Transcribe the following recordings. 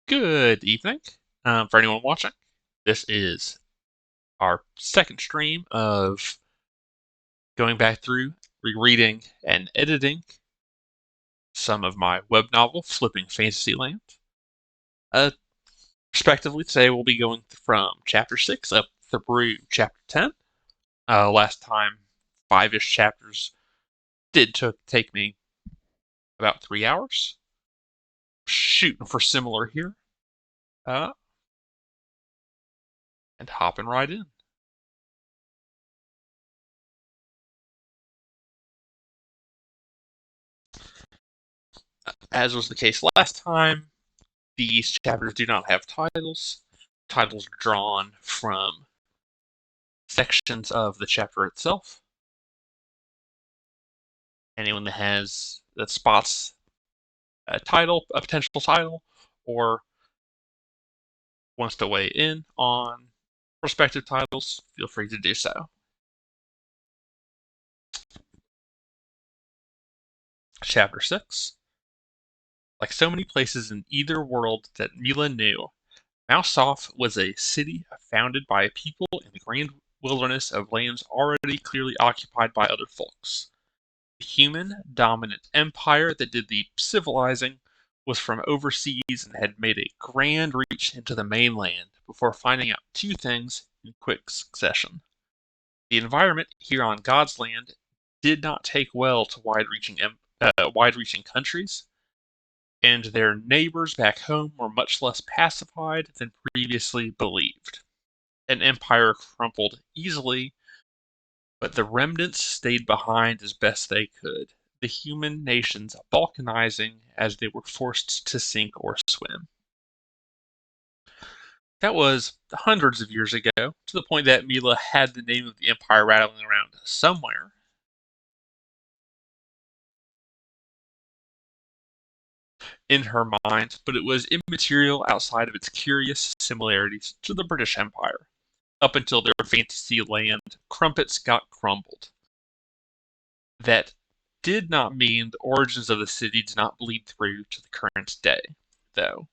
Good evening. For anyone watching, this is our second stream of going back through, rereading, and editing some of my web novel, Flipping Fantasyland. Uh, Respectively, today we'll be going from Chapter 6 up through Chapter 10. Last time, 5-ish chapters did take me about 3 hours. Shooting for similar here. Uh, and hopping right in. As was the case last time, these chapters do not have titles. Titles are drawn from sections of the chapter itself. Anyone that spots a title, a potential title, or wants to weigh in on prospective titles, feel free to do so. Chapter 6. Like so many places in either world that Mila knew, Mousesoft was a city founded by a people in the grand wilderness of lands already clearly occupied by other folks. The human-dominant empire that did the civilizing was from overseas and had made a grand reach into the mainland before finding out two things in quick succession. The environment here on God's land did not take well to wide-reaching countries, and their neighbors back home were much less pacified than previously believed. An empire crumpled easily, but the remnants stayed behind as best they could, the human nations balkanizing as they were forced to sink or swim. That was hundreds of years ago, to the point that Mila had the name of the empire rattling around somewhere. In her mind, but it was immaterial outside of its curious similarities to the British Empire, up until their Fantasyland crumpets got crumbled. That did not mean the origins of the city did not bleed through to the current day, though,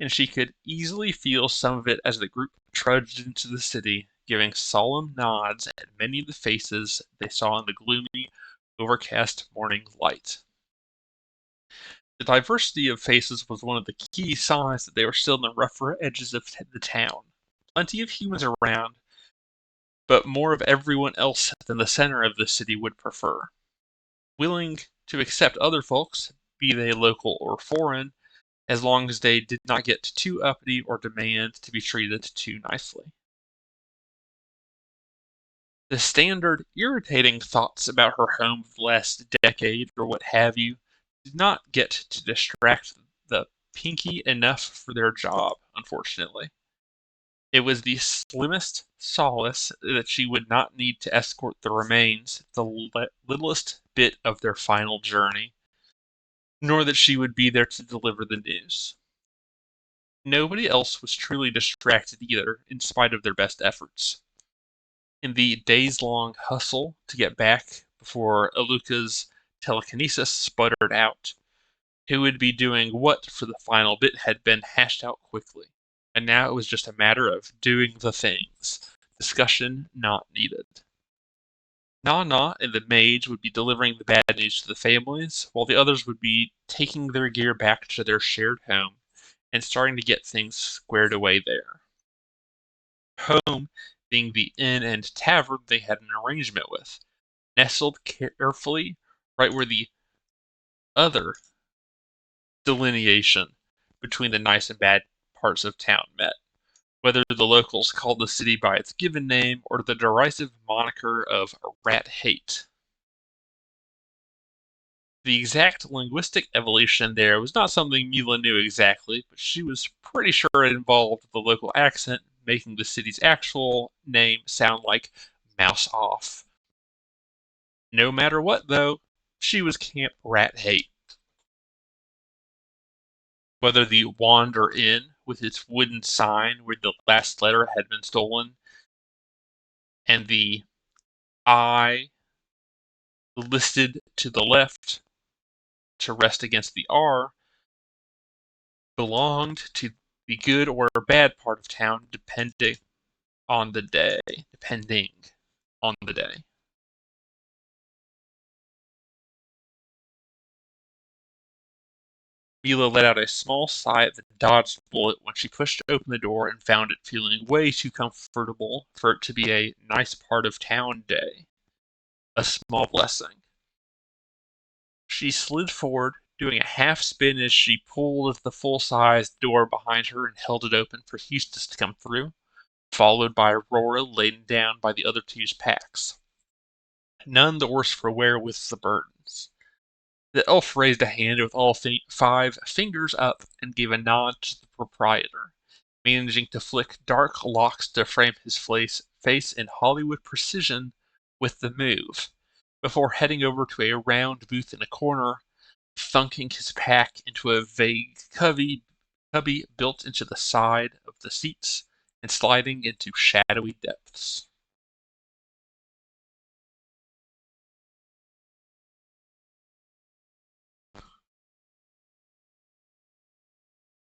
and she could easily feel some of it as the group trudged into the city, giving solemn nods at many of the faces they saw in the gloomy, overcast morning light. The diversity of faces was one of the key signs that they were still in the rougher edges of the town. Plenty of humans around, but more of everyone else than the center of the city would prefer. Willing to accept other folks, be they local or foreign, as long as they did not get too uppity or demand to be treated too nicely. The standard irritating thoughts about her home of the last decade or what have you did not get to distract the Pinky enough for their job, unfortunately. It was the slimmest solace that she would not need to escort the remains the littlest bit of their final journey, nor that she would be there to deliver the news. Nobody else was truly distracted either, in spite of their best efforts. In the days-long hustle to get back before Aluka's telekinesis sputtered out, who would be doing what for the final bit had been hashed out quickly, and now it was just a matter of doing the things. Discussion not needed. Na and the mage would be delivering the bad news to the families, while the others would be taking their gear back to their shared home and starting to get things squared away there. Home being the inn and tavern they had an arrangement with, nestled carefully right where the other delineation between the nice and bad parts of town met, whether the locals called the city by its given name or the derisive moniker of Rat Hate. The exact linguistic evolution there was not something Mila knew exactly, but she was pretty sure it involved the local accent making the city's actual name sound like Mouse Off. No matter what, though, she was Camp Rat Hate. Whether the Wander Inn, with its wooden sign where the last letter had been stolen, and the I listed to the left to rest against the R, belonged to the good or bad part of town on the day, depending on the day. Mila let out a small sigh that dodged a bullet when she pushed open the door and found it feeling way too comfortable for it to be a nice part of town day. A small blessing. She slid forward, doing a half spin as she pulled the full-sized door behind her and held it open for Eustace to come through, followed by Aurora laden down by the other two's packs. None the worse for wear with the burdens. The elf raised a hand with all 5 fingers up and gave a nod to the proprietor, managing to flick dark locks to frame his face in Hollywood precision with the move, before heading over to a round booth in a corner, thunking his pack into a vague cubby built into the side of the seats and sliding into shadowy depths.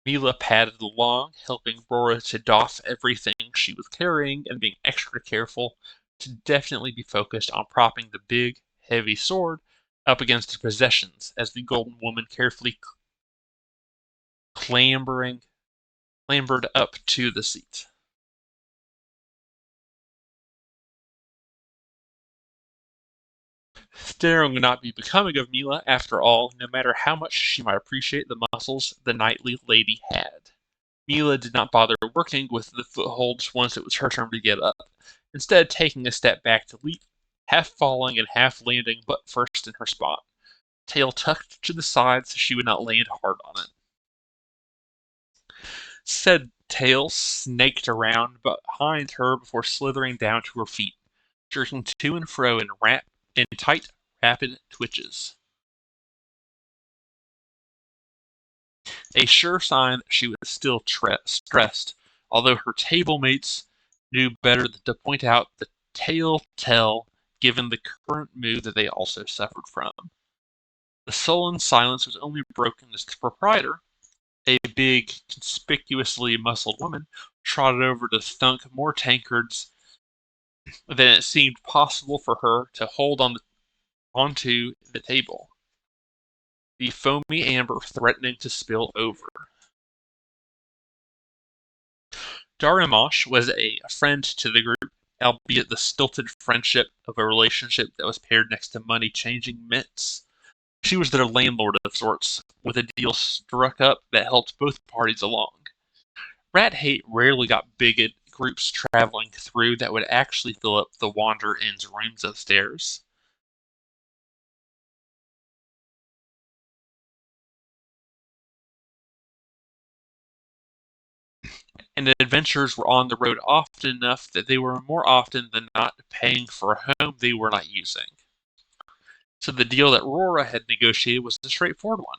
Mila padded along, helping Rora to doff everything she was carrying and being extra careful to definitely be focused on propping the big, heavy sword up against her possessions as the golden woman carefully clambered up to the seat. Staring would not be becoming of Mila, after all, no matter how much she might appreciate the muscles the knightly lady had. Mila did not bother working with the footholds once it was her turn to get up, instead taking a step back to leap, half falling and half landing butt first in her spot, tail tucked to the side so she would not land hard on it. Said tail snaked around behind her before slithering down to her feet, jerking to and fro in tight, rapid twitches. A sure sign that she was still stressed, although her table mates knew better than to point out the tell given the current mood that they also suffered from. The sullen silence was only broken as the proprietor, a big, conspicuously muscled woman, trotted over to thunk more tankards than it seemed possible for her to hold onto the table, the foamy amber threatening to spill over. Darimash was a friend to the group, albeit the stilted friendship of a relationship that was paired next to money-changing mints. She was their landlord of sorts, with a deal struck up that helped both parties along. Rat Hate rarely got big groups traveling through that would actually fill up the Wander Inn's rooms upstairs. And the adventurers were on the road often enough that they were more often than not paying for a home they were not using. So the deal that Rora had negotiated was a straightforward one.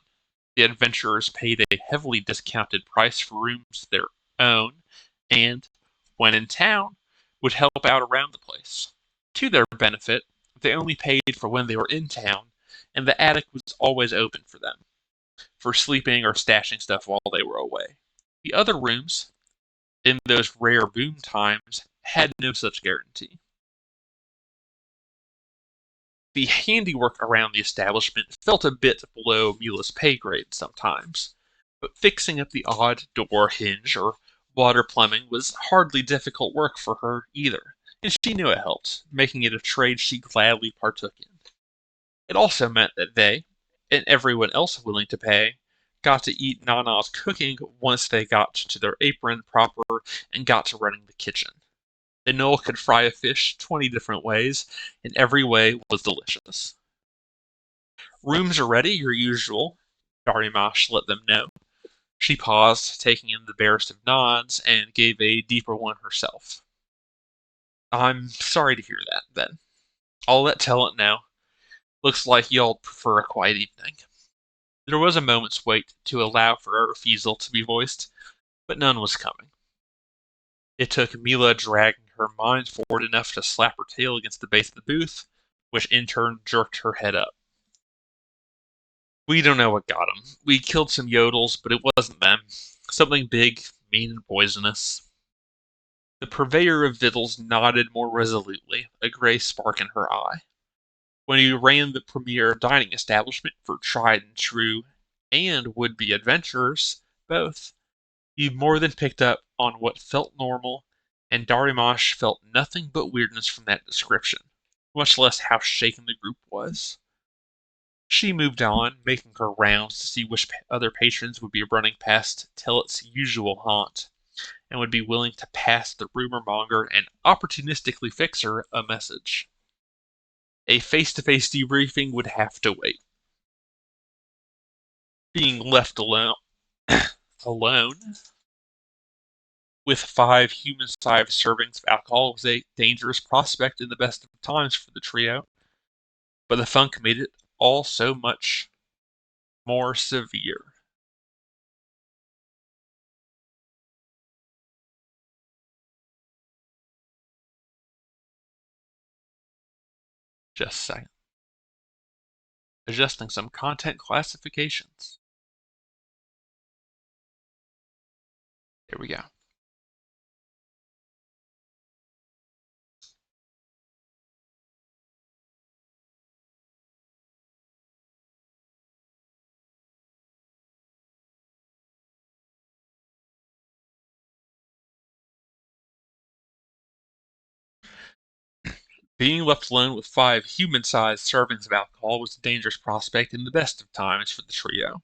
The adventurers paid a heavily discounted price for rooms of their own, and, when in town, would help out around the place. To their benefit, they only paid for when they were in town, and the attic was always open for them, for sleeping or stashing stuff while they were away. The other rooms, in those rare boom times, had no such guarantee. The handiwork around the establishment felt a bit below Mila's pay grade sometimes, but fixing up the odd door hinge or water plumbing was hardly difficult work for her either, and she knew it helped, making it a trade she gladly partook in. It also meant that they, and everyone else willing to pay, got to eat Nana's cooking once they got to their apron proper and got to running the kitchen. The Knoll could fry a fish 20 different ways, and every way was delicious. Rooms are ready, your usual, Darimash let them know. She paused, taking in the barest of nods, and gave a deeper one herself. I'm sorry to hear that, then. I'll let Talent know. Looks like y'all prefer a quiet evening. There was a moment's wait to allow for a refusal to be voiced, but none was coming. It took Mila dragging her mind forward enough to slap her tail against the base of the booth, which in turn jerked her head up. We don't know what got 'em. We killed some yodels, but it wasn't them. Something big, mean and poisonous. The purveyor of victuals nodded more resolutely, a grey spark in her eye. When he ran the premier dining establishment for tried and true and would-be adventurers, both, he more than picked up on what felt normal, and Darimash felt nothing but weirdness from that description, much less how shaken the group was. She moved on, making her rounds to see which other patrons would be running past Tillot's usual haunt, and would be willing to pass the rumor monger and opportunistically fix her a message. A face-to-face debriefing would have to wait. Being left alone with 5 human-sized servings of alcohol was a dangerous prospect in the best of times for the trio, but the funk made it all so much more severe. Just saying. Adjusting some content classifications. There we go. Being left alone with 5 human-sized servings of alcohol was a dangerous prospect in the best of times for the trio,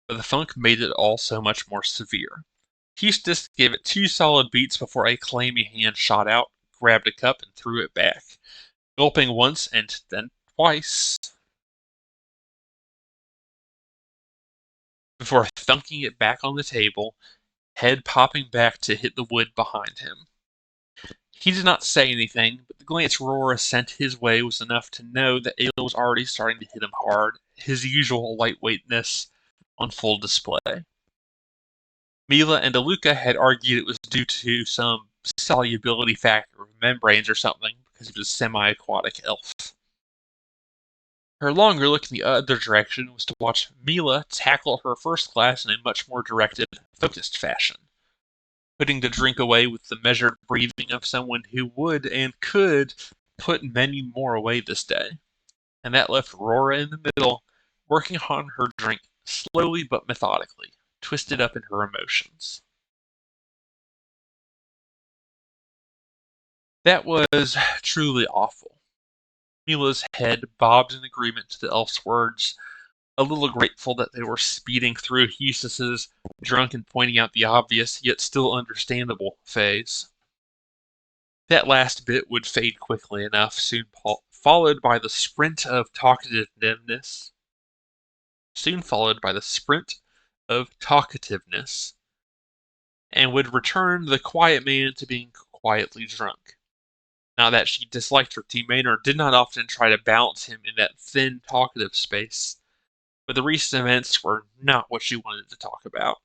but the funk made it all so much more severe. Eustace gave it 2 solid beats before a clammy hand shot out, grabbed a cup, and threw it back, gulping once and then twice, before thunking it back on the table, head popping back to hit the wood behind him. He did not say anything, but the glance Aurora sent his way was enough to know that ale was already starting to hit him hard, his usual lightweightness on full display. Mila and Aluka had argued it was due to some solubility factor of membranes or something, because he was a semi-aquatic elf. Her longer look in the other direction was to watch Mila tackle her first class in a much more directed, focused fashion, putting the drink away with the measured breathing of someone who would and could put many more away this day. And that left Aurora in the middle, working on her drink slowly but methodically, twisted up in her emotions. That was truly awful. Mila's head bobbed in agreement to the elf's words, a little grateful that they were speeding through Eustace's drunk and pointing out the obvious, yet still understandable, phase. That last bit would fade quickly enough, soon followed by the sprint of talkativeness. And would return the quiet man to being quietly drunk. Now that she disliked her teammate or did not often try to balance him in that thin, talkative space, but the recent events were not what she wanted to talk about.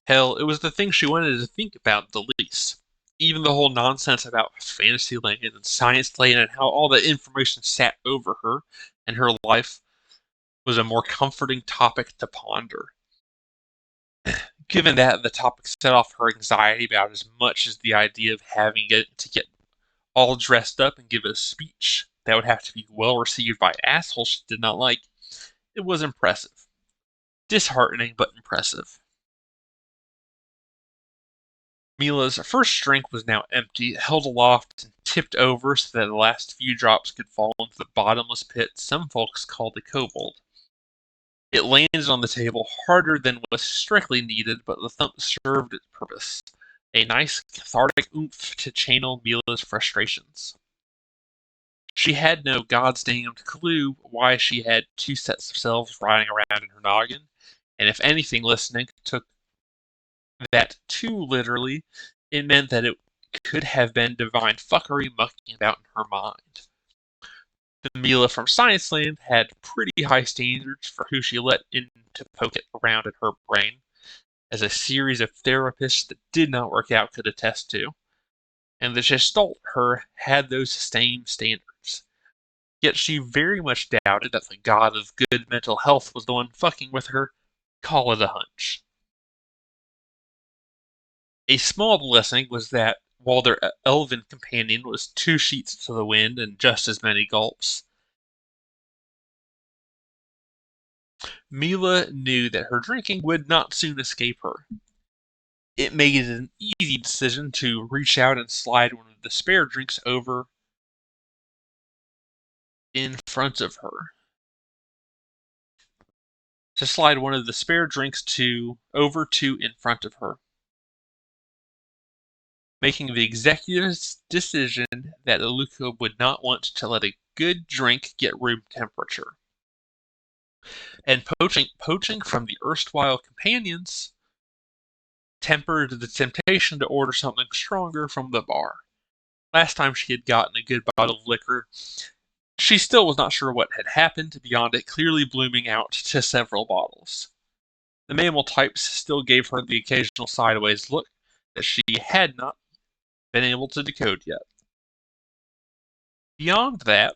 Hell, it was the thing she wanted to think about the least. Even the whole nonsense about Fantasyland and Science-Land and how all that information sat over her and her life was a more comforting topic to ponder. Given that, the topic set off her anxiety about as much as the idea of having to get all dressed up and give a speech that would have to be well received by assholes she did not like. It was impressive. Disheartening, but impressive. Mila's first drink was now empty, held aloft and tipped over so that the last few drops could fall into the bottomless pit some folks called a kobold. It landed on the table harder than was strictly needed, but the thump served its purpose. A nice cathartic oomph to channel Mila's frustrations. She had no goddamned clue why she had 2 sets of selves riding around in her noggin, and if anything listening took that too literally, it meant that it could have been divine fuckery mucking about in her mind. The Mila from Science-Land had pretty high standards for who she let in to poke it around in her brain, as a series of therapists that did not work out could attest to, and the Gestalt her had those same standards. Yet she very much doubted that the god of good mental health was the one fucking with her. Call it a hunch. A small blessing was that, while their elven companion was 2 sheets to the wind and just as many gulps, Mila knew that her drinking would not soon escape her. It made it an easy decision to reach out and slide one of the spare drinks over in front of her. To slide one of the spare drinks over to in front of her, making the executive's decision that Luca would not want to let a good drink get room temperature. And poaching from the erstwhile companions tempered the temptation to order something stronger from the bar. Last time she had gotten a good bottle of liquor, she still was not sure what had happened beyond it clearly blooming out to several bottles. The mammal types still gave her the occasional sideways look that she had not been able to decode yet. Beyond that,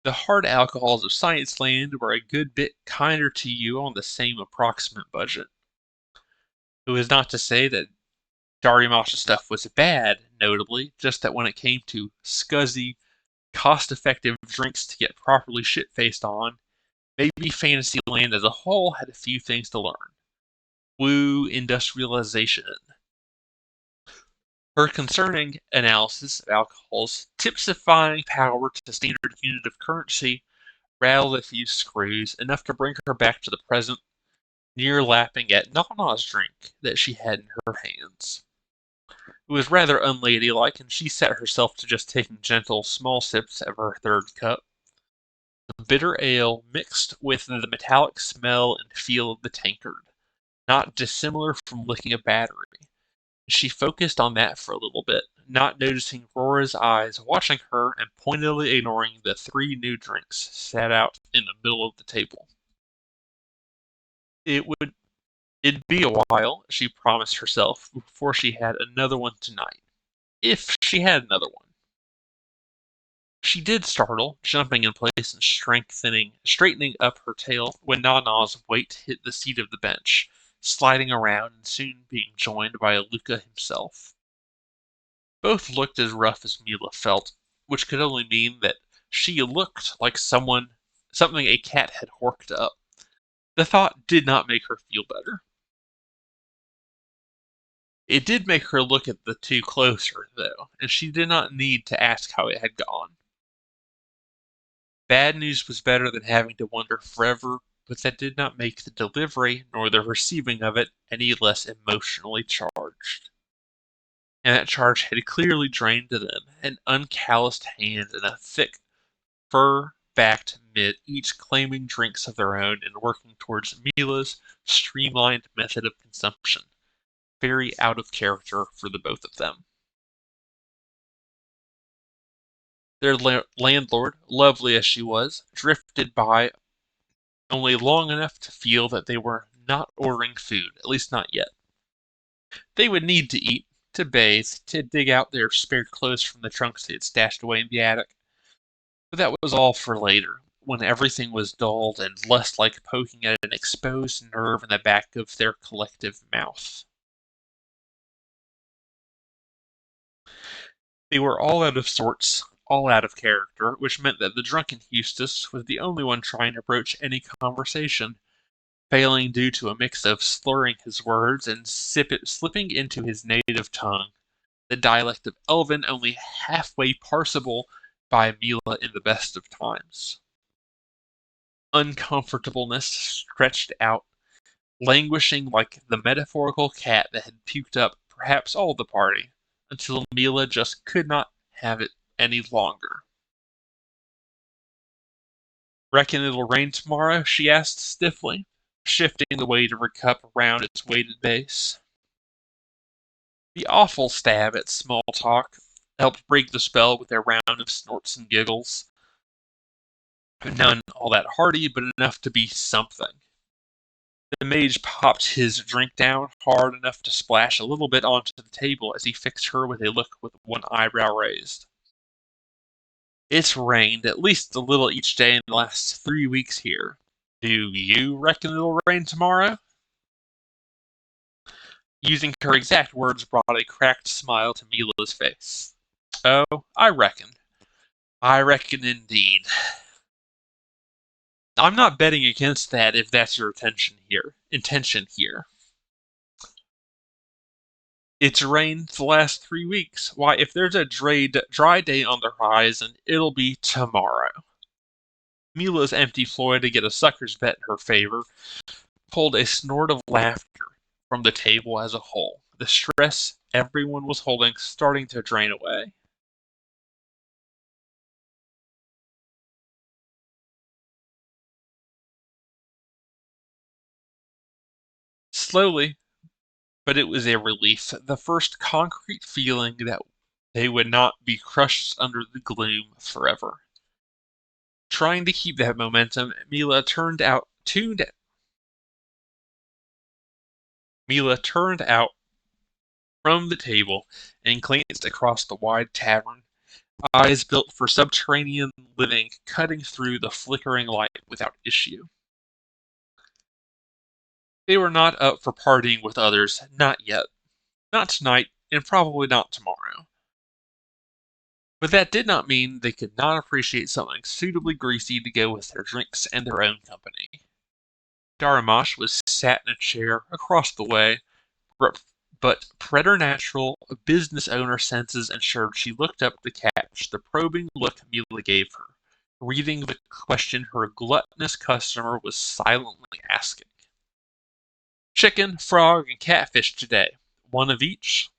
the hard alcohols of Fantasyland were a good bit kinder to you on the same approximate budget. It was not to say that Dariush's stuff was bad, notably, just that when it came to scuzzy, cost-effective drinks to get properly shit-faced on, maybe Fantasyland as a whole had a few things to learn. Woo industrialization. Her concerning analysis of alcohol's tipsifying power to standard unit of currency rattled a few screws, enough to bring her back to the present, near lapping at Nana's drink that she had in her hands. It was rather unladylike, and she set herself to just taking gentle, small sips of her third cup. The bitter ale mixed with the metallic smell and feel of the tankard, not dissimilar from licking a battery. She focused on that for a little bit, not noticing Rora's eyes watching her and pointedly ignoring the 3 new drinks set out in the middle of the table. It'd be a while, she promised herself, before she had another one tonight. If she had another one. She did startle, jumping in place and straightening up her tail when Nana's weight hit the seat of the bench, sliding around and soon being joined by Luca himself. Both looked as rough as Mila felt, which could only mean that she looked like something a cat had horked up. The thought did not make her feel better. It did make her look at the 2 closer, though, and she did not need to ask how it had gone. Bad news was better than having to wonder forever, but that did not make the delivery nor the receiving of it any less emotionally charged. And that charge had clearly drained to them an uncalloused hand and a thick, fur-backed mid, each claiming drinks of their own and working towards Mila's streamlined method of consumption, very out of character for the both of them. Their landlord, lovely as she was, drifted by only long enough to feel that they were not ordering food, at least not yet. They would need to eat, to bathe, to dig out their spare clothes from the trunks they had stashed away in the attic. But that was all for later, when everything was dulled and less like poking at an exposed nerve in the back of their collective mouth. They were all out of sorts, all out of character, which meant that the drunken Eustace was the only one trying to broach any conversation, failing due to a mix of slurring his words and slipping into his native tongue, the dialect of Elven only halfway parsable by Mila in the best of times. Uncomfortableness stretched out, languishing like the metaphorical cat that had puked up perhaps all the party, until Mila just could not have it any longer. "Reckon it'll rain tomorrow?" she asked stiffly, shifting the weight of her cup around its weighted base. The awful stab at small talk helped break the spell with a round of snorts and giggles. None all that hearty, but enough to be something. The mage popped his drink down hard enough to splash a little bit onto the table as he fixed her with a look with one eyebrow raised. It's rained at least a little each day in the last 3 weeks here. Do you reckon it'll rain tomorrow? Using her exact words brought a cracked smile to Mila's face. Oh, I reckon. I reckon indeed. I'm not betting against that if that's your intention here. It's rained the last 3 weeks. Why, if there's a dry day on the horizon, it'll be tomorrow. Mila's empty ploy to get a sucker's bet in her favor pulled a snort of laughter from the table as a whole, the stress everyone was holding starting to drain away. Slowly, but it was a relief, the first concrete feeling that they would not be crushed under the gloom forever. Trying to keep that momentum, Mila turned out from the table and glanced across the wide tavern, eyes built for subterranean living cutting through the flickering light without issue. They were not up for partying with others, not yet. Not tonight, and probably not tomorrow. But that did not mean they could not appreciate something suitably greasy to go with their drinks and their own company. Daramash was sat in a chair across the way, but preternatural business owner senses ensured she looked up to catch the probing look Mila gave her, reading the question her gluttonous customer was silently asking. Chicken, frog, and catfish today. One of each?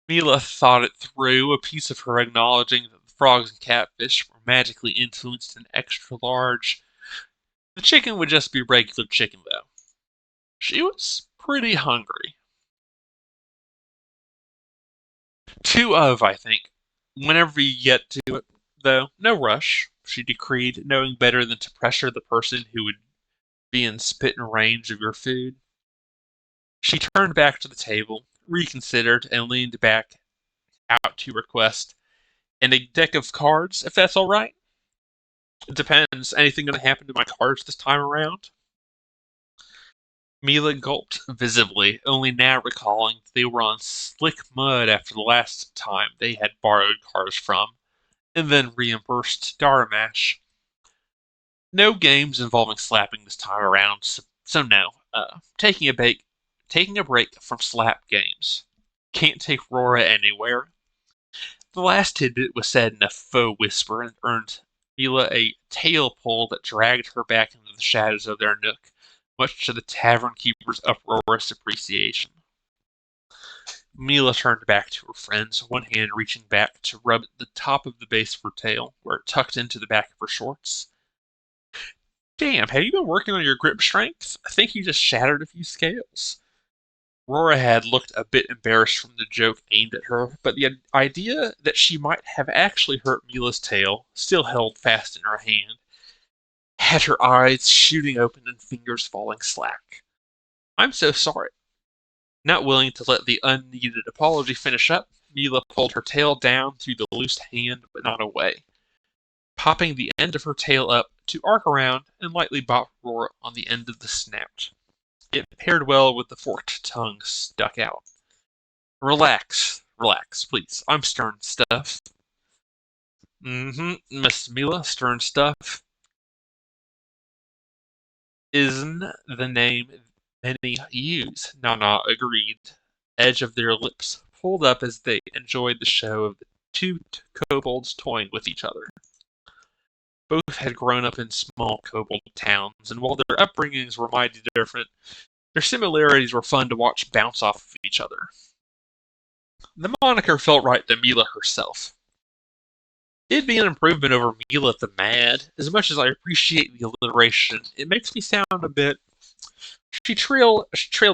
Mila thought it through, a piece of her acknowledging that the frogs and catfish were magically influenced and extra large. The chicken would just be regular chicken, though. She was pretty hungry. Two of, I think. Whenever you get to it, though. No rush, she decreed, knowing better than to pressure the person who would be in spitting range of your food. She turned back to the table, reconsidered, and leaned back out to request, and a deck of cards, if that's all right. It depends. Anything going to happen to my cards this time around? Mila gulped visibly, only now recalling they were on slick mud after the last time they had borrowed cards from, and then reimbursed Daramash. No games involving slapping this time around, so no. Taking a break from slap games. Can't take Rora anywhere. The last tidbit was said in a faux whisper and earned Mila a tail pull that dragged her back into the shadows of their nook, much to the tavern keeper's uproarious appreciation. Mila turned back to her friends, one hand reaching back to rub the top of the base of her tail, where it tucked into the back of her shorts. Damn, have you been working on your grip strength? I think you just shattered a few scales. Rora had looked a bit embarrassed from the joke aimed at her, but the idea that she might have actually hurt Mila's tail, still held fast in her hand, had her eyes shooting open and fingers falling slack. I'm so sorry. Not willing to let the unneeded apology finish up, Mila pulled her tail down through the loose hand, but not away, popping the end of her tail up to arc around and lightly bop Rora on the end of the snout. It paired well with the forked tongue stuck out. Relax, please. I'm stern stuff. Miss Mila, stern stuff isn't the name many use, Nana agreed, edge of their lips pulled up as they enjoyed the show of the two kobolds toying with each other. Both had grown up in small kobold towns, and while their upbringings were mighty different, their similarities were fun to watch bounce off of each other. The moniker felt right to Mila herself. It'd be an improvement over Mila the Mad. As much as I appreciate the alliteration, it makes me sound a bit. She trailed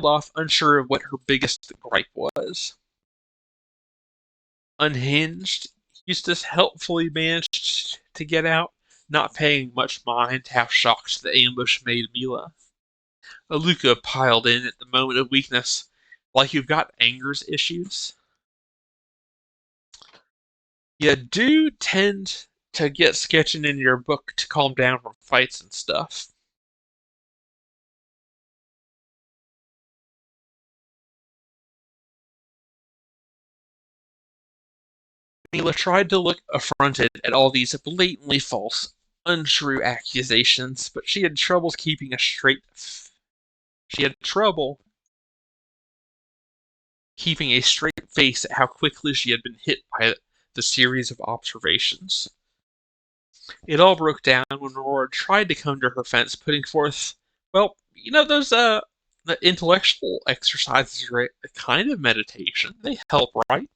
off, unsure of what her biggest gripe was. Unhinged, Eustace helpfully managed to get out, not paying much mind how shocked the ambush made Mila. Aluka piled in at the moment of weakness, like you've got anger's issues. You do tend to get sketching in your book to calm down from fights and stuff. Mila tried to look affronted at all these blatantly false, untrue accusations, but she had trouble keeping a straight. She had trouble keeping a straight face at how quickly she had been hit by the series of observations. It all broke down when Aurora tried to come to her fence, putting forth, well, those the intellectual exercises are a kind of meditation. They help, right?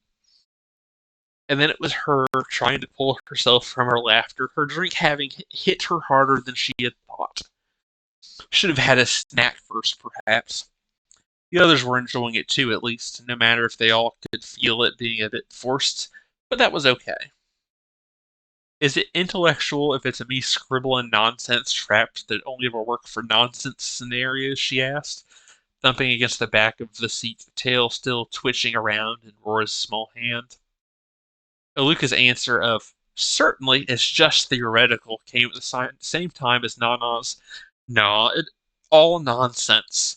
And then it was her trying to pull herself from her laughter, her drink having hit her harder than she had thought. Should have had a snack first, perhaps. The others were enjoying it too, at least, no matter if they all could feel it being a bit forced, but that was okay. Is it intellectual if it's a me scribbling nonsense traps that only ever work for nonsense scenarios? She asked, thumping against the back of the seat, tail still twitching around in Rora's small hand. Aluka's answer of "certainly is just theoretical" came at the same time as Nana's "nah, it all nonsense,"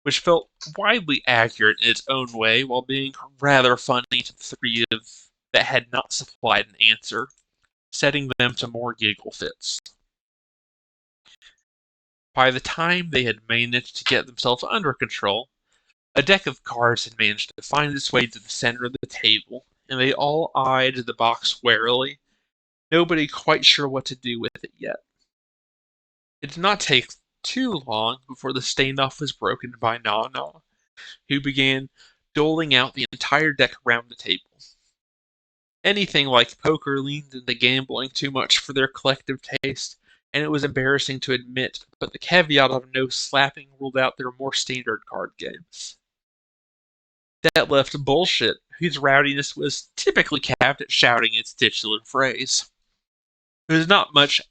which felt widely accurate in its own way while being rather funny to the three of that had not supplied an answer, setting them to more giggle fits. By the time they had managed to get themselves under control, a deck of cards had managed to find its way to the center of the table, and they all eyed the box warily, nobody quite sure what to do with it yet. It did not take too long before the standoff was broken by Nana, who began doling out the entire deck around the table. Anything like poker leaned into gambling too much for their collective taste, and it was embarrassing to admit, but the caveat of no slapping ruled out their more standard card games. That left Bullshit, whose rowdiness was typically capped at shouting its titular phrase. There was not much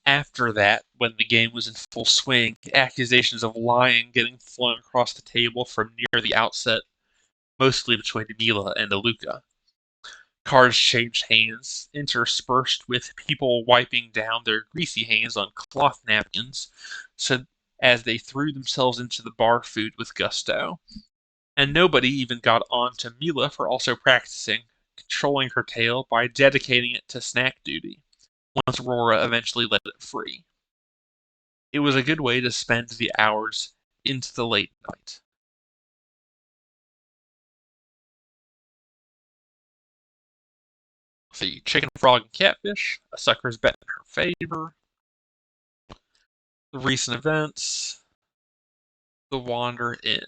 after that when the game was in full swing, accusations of lying getting flung across the table from near the outset, mostly between Mila and Aluka. Cards changed hands, interspersed with people wiping down their greasy hands on cloth napkins so as they threw themselves into the bar food with gusto. And nobody even got on to Mila for also practicing, controlling her tail by dedicating it to snack duty, once Aurora eventually let it free. It was a good way to spend the hours into the late night. The chicken, frog, and catfish, a sucker's bet in her favor, the recent events, the wander in.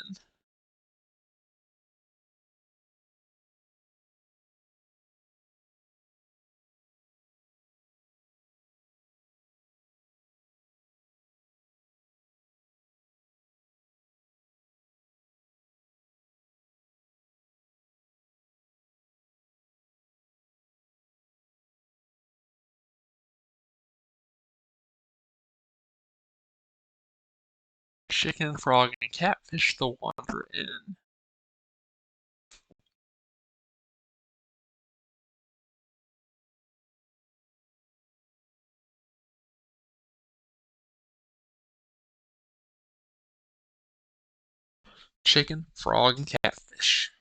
Chicken, frog, and catfish, the wander in. Chicken, frog, and catfish.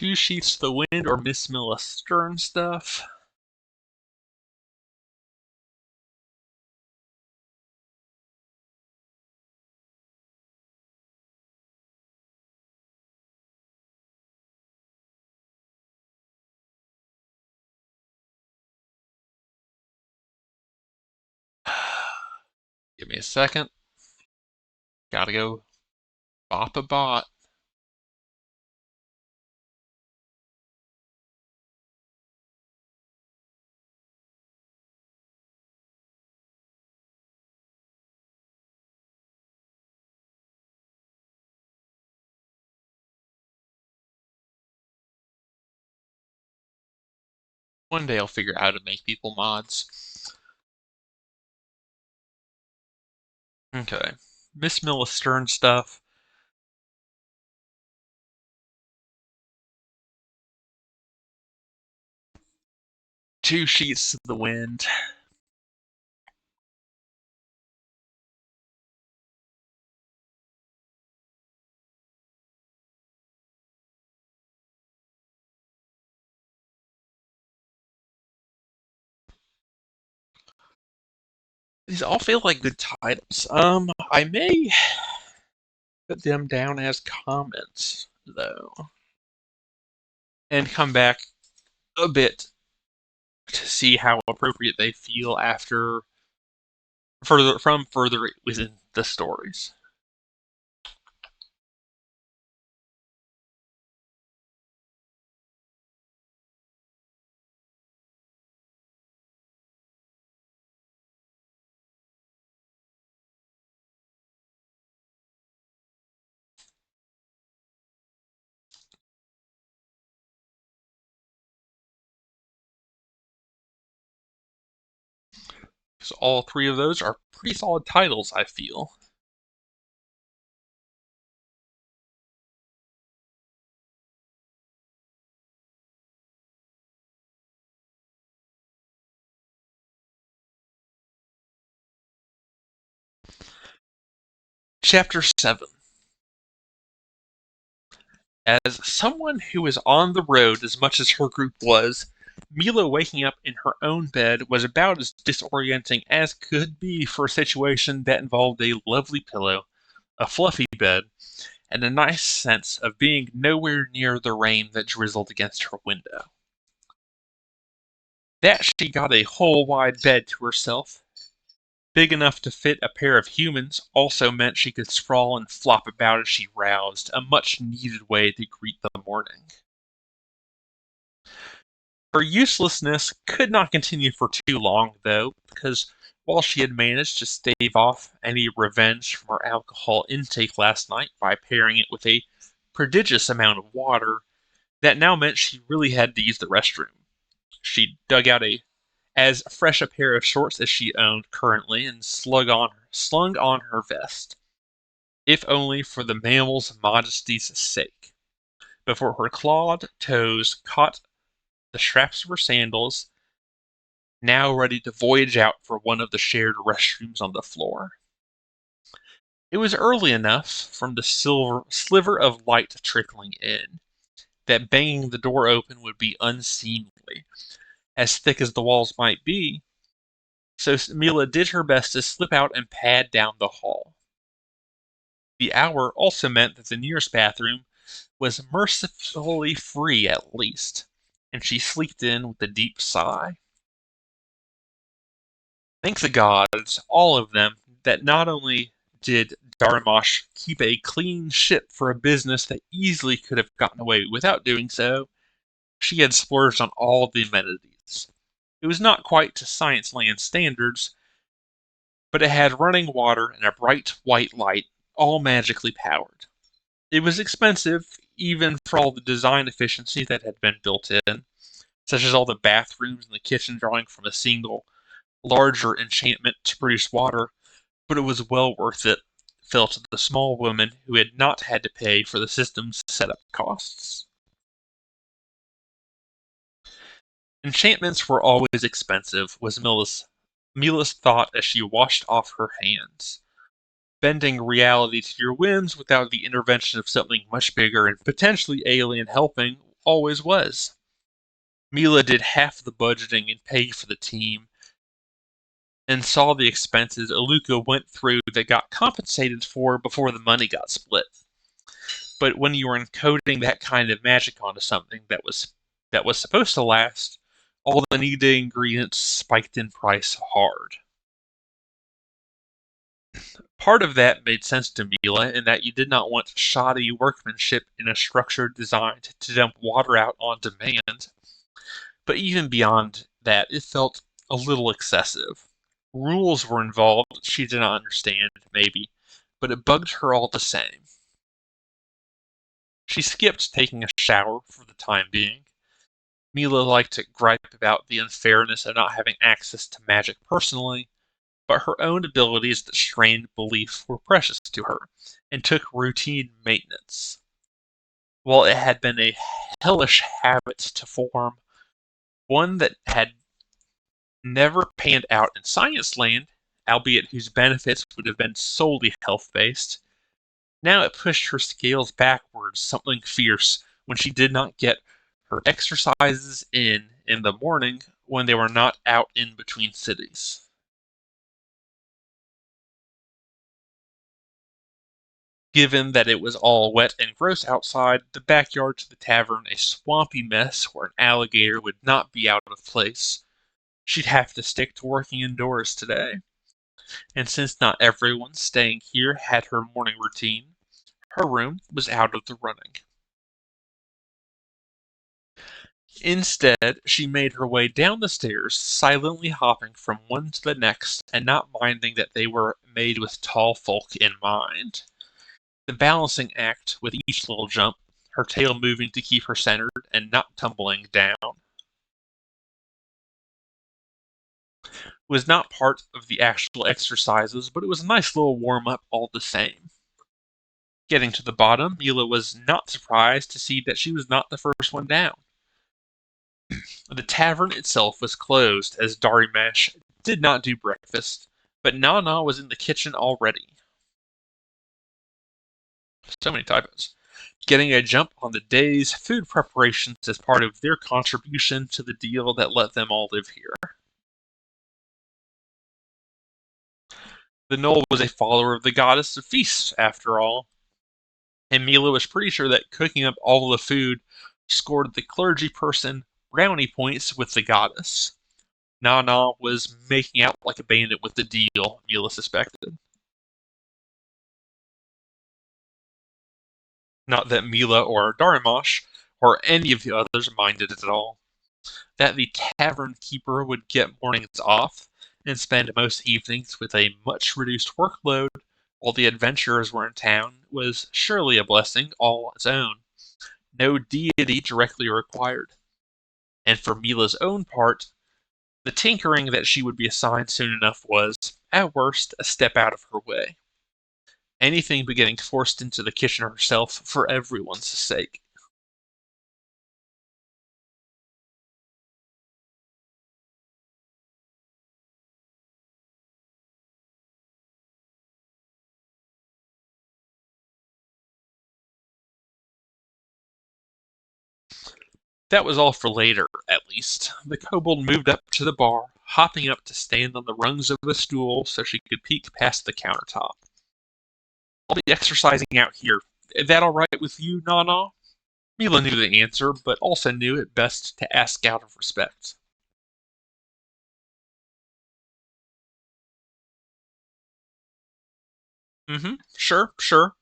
Two Sheets to the Wind or Miss Milla Stern stuff? Give me a second. Gotta go bop a bot. One day I'll figure out how to make people mods. Okay. Miss Milla Stern stuff. Two Sheets to the Wind. These all feel like good titles. I may put them down as comments, though, and come back a bit to see how appropriate they feel after further within the stories. So all three of those are pretty solid titles, I feel. Chapter 7. As someone who was on the road as much as her group was, Mila waking up in her own bed was about as disorienting as could be for a situation that involved a lovely pillow, a fluffy bed, and a nice sense of being nowhere near the rain that drizzled against her window. That she got a whole wide bed to herself, big enough to fit a pair of humans, also meant she could sprawl and flop about as she roused, a much needed way to greet the morning. Her uselessness could not continue for too long, though, because while she had managed to stave off any revenge from her alcohol intake last night by pairing it with a prodigious amount of water, that now meant she really had to use the restroom. She dug out as fresh a pair of shorts as she owned currently and slung on her vest, if only for the mammal's modesty's sake, before her clawed toes caught the straps of her sandals, now ready to voyage out for one of the shared restrooms on the floor. It was early enough, from the sliver of light trickling in, that banging the door open would be unseemly, as thick as the walls might be, so Mila did her best to slip out and pad down the hall. The hour also meant that the nearest bathroom was mercifully free at least, and she sleeped in with a deep sigh. Thank the gods, all of them, that not only did Darmash keep a clean ship for a business that easily could have gotten away without doing so, she had splurged on all the amenities. It was not quite to Science Land standards, but it had running water and a bright white light, all magically powered. It was expensive, even for all the design efficiency that had been built in, such as all the bathrooms and the kitchen drawing from a single, larger enchantment to produce water, but it was well worth it, felt the small woman who had not had to pay for the system's setup costs. Enchantments were always expensive, was Mila's thought as she washed off her hands. Bending reality to your whims without the intervention of something much bigger and potentially alien helping always was. Mila did half the budgeting and paid for the team, and saw the expenses Aluka went through that got compensated for before the money got split. But when you were encoding that kind of magic onto something that was supposed to last, all the needed ingredients spiked in price hard. Part of that made sense to Mila in that you did not want shoddy workmanship in a structure designed to dump water out on demand. But even beyond that, it felt a little excessive. Rules were involved she did not understand, maybe, but it bugged her all the same. She skipped taking a shower for the time being. Mila liked to gripe about the unfairness of not having access to magic personally, but her own abilities that strained belief were precious to her, and took routine maintenance. While it had been a hellish habit to form, one that had never panned out in Science-Land, albeit whose benefits would have been solely health-based, now it pushed her scales backwards something fierce when she did not get her exercises in the morning when they were not out in between cities. Given that it was all wet and gross outside, the backyard to the tavern a swampy mess where an alligator would not be out of place, she'd have to stick to working indoors today. And since not everyone staying here had her morning routine, her room was out of the running. Instead, she made her way down the stairs, silently hopping from one to the next and not minding that they were made with tall folk in mind. The balancing act with each little jump, her tail moving to keep her centered and not tumbling down, was not part of the actual exercises, but it was a nice little warm-up all the same. Getting to the bottom, Mila was not surprised to see that she was not the first one down. The tavern itself was closed, as Darimash did not do breakfast, but Nana was in the kitchen already. So many typos. Getting a jump on the day's food preparations as part of their contribution to the deal that let them all live here. The Knoll was a follower of the goddess of feasts, after all, and Mila was pretty sure that cooking up all the food scored the clergy person brownie points with the goddess. Nana was making out like a bandit with the deal, Mila suspected. Not that Mila or Darimash or any of the others minded it at all. That the tavern keeper would get mornings off and spend most evenings with a much reduced workload while the adventurers were in town was surely a blessing all its own. No deity directly required. And for Mila's own part, the tinkering that she would be assigned soon enough was, at worst, a step out of her way. Anything but getting forced into the kitchen herself for everyone's sake. That was all for later, at least. The kobold moved up to the bar, hopping up to stand on the rungs of a stool so she could peek past the countertop. I'll be exercising out here. Is that all right with you, Nana? Mila knew the answer, but also knew it best to ask out of respect. Sure, sure,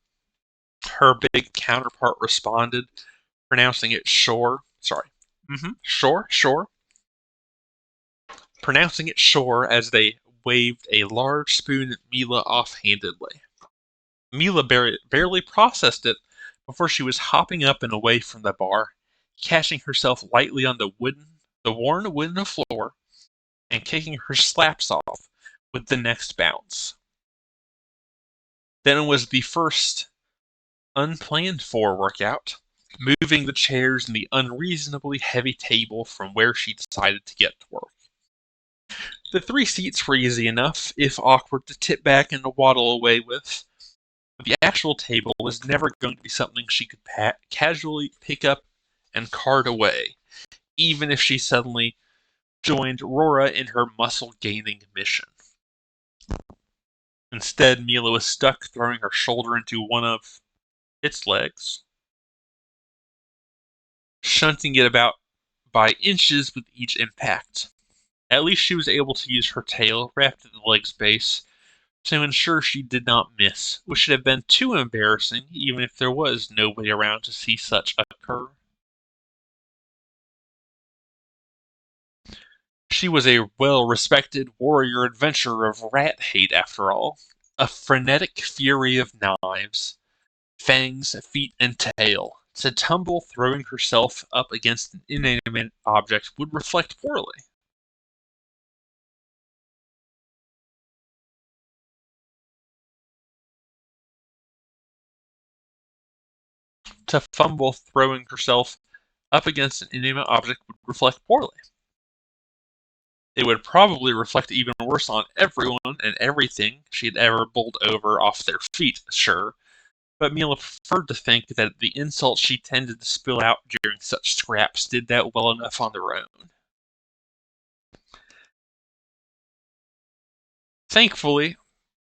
her big counterpart responded, pronouncing it sure. Sorry. Sure, sure. Pronouncing it sure as they waved a large spoon at Mila offhandedly. Mila barely processed it before she was hopping up and away from the bar, catching herself lightly on the worn wooden floor, and kicking her slaps off with the next bounce. Then it was the first unplanned for workout, moving the chairs and the unreasonably heavy table from where she decided to get to work. The 3 seats were easy enough, if awkward to tip back and to waddle away with. But the actual table was never going to be something she could casually pick up and cart away, even if she suddenly joined Rora in her muscle-gaining mission. Instead, Mila was stuck throwing her shoulder into one of its legs, shunting it about by inches with each impact. At least she was able to use her tail, wrapped at the leg's base, to ensure she did not miss, which should have been too embarrassing even if there was nobody around to see such occur. She was a well-respected warrior adventurer of rat hate, after all, a frenetic fury of knives, fangs, feet, and tail. To tumble throwing herself up against an inanimate object would reflect poorly. To fumble throwing herself up against an inanimate object would reflect poorly. It would probably reflect even worse on everyone and everything she had ever bowled over off their feet, sure, but Mila preferred to think that the insults she tended to spill out during such scraps did that well enough on their own. Thankfully,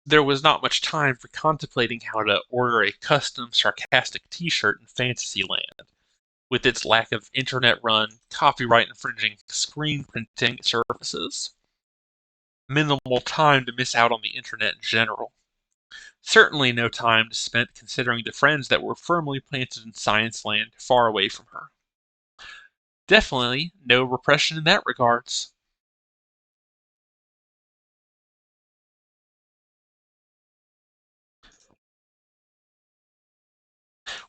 there was not much time for contemplating how to order a custom sarcastic t-shirt in Fantasyland, with its lack of internet-run, copyright-infringing screen printing services. Minimal time to miss out on the internet in general. Certainly no time spent considering the friends that were firmly planted in Science Land far away from her. Definitely no repression in that regards.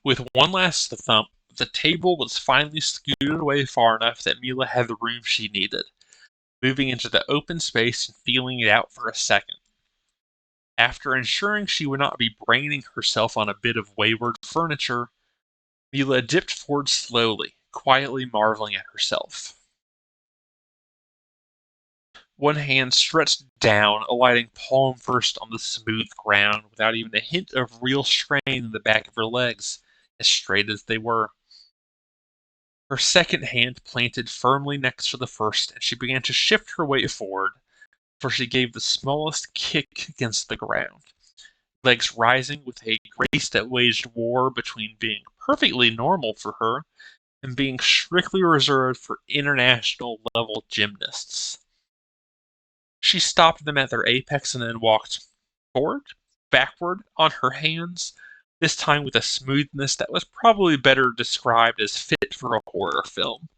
With one last thump, the table was finally scooted away far enough that Mila had the room she needed, moving into the open space and feeling it out for a second. After ensuring she would not be braining herself on a bit of wayward furniture, Mila dipped forward slowly, quietly marveling at herself. One hand stretched down, alighting palm first on the smooth ground, without even a hint of real strain in the back of her legs, as straight as they were. Her second hand planted firmly next to the first, and she began to shift her weight forward, for she gave the smallest kick against the ground, legs rising with a grace that waged war between being perfectly normal for her and being strictly reserved for international level gymnasts. She stopped them at their apex and then walked forward, backward, on her hands, this time with a smoothness that was probably better described as fit for a horror film.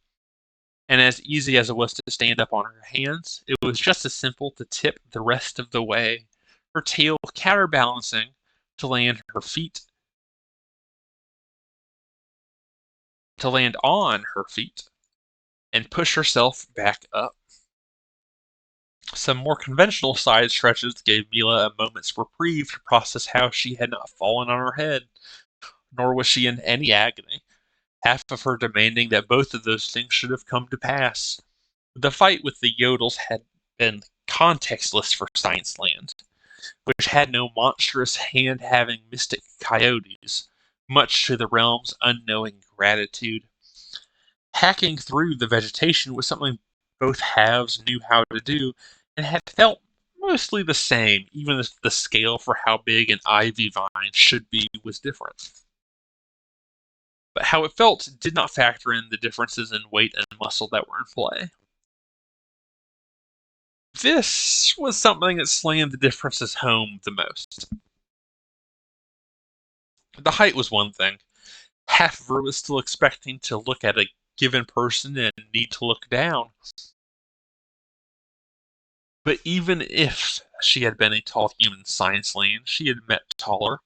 And as easy as it was to stand up on her hands, it was just as simple to tip the rest of the way, her tail counterbalancing to land on her feet, and push herself back up. Some more conventional side stretches gave Mila a moment's reprieve to process how she had not fallen on her head, nor was she in any agony, half of her demanding that both of those things should have come to pass. The fight with the Yodels had been contextless for Science Land, which had no monstrous hand-having mystic coyotes, much to the realm's unknowing gratitude. Hacking through the vegetation was something both halves knew how to do, and had felt mostly the same, even if the scale for how big an ivy vine should be was different. But how it felt did not factor in the differences in weight and muscle that were in play. This was something that slammed the differences home the most. The height was one thing. Half of her was still expecting to look at a given person and need to look down. But even if she had been a tall human in Science Land, she had met taller.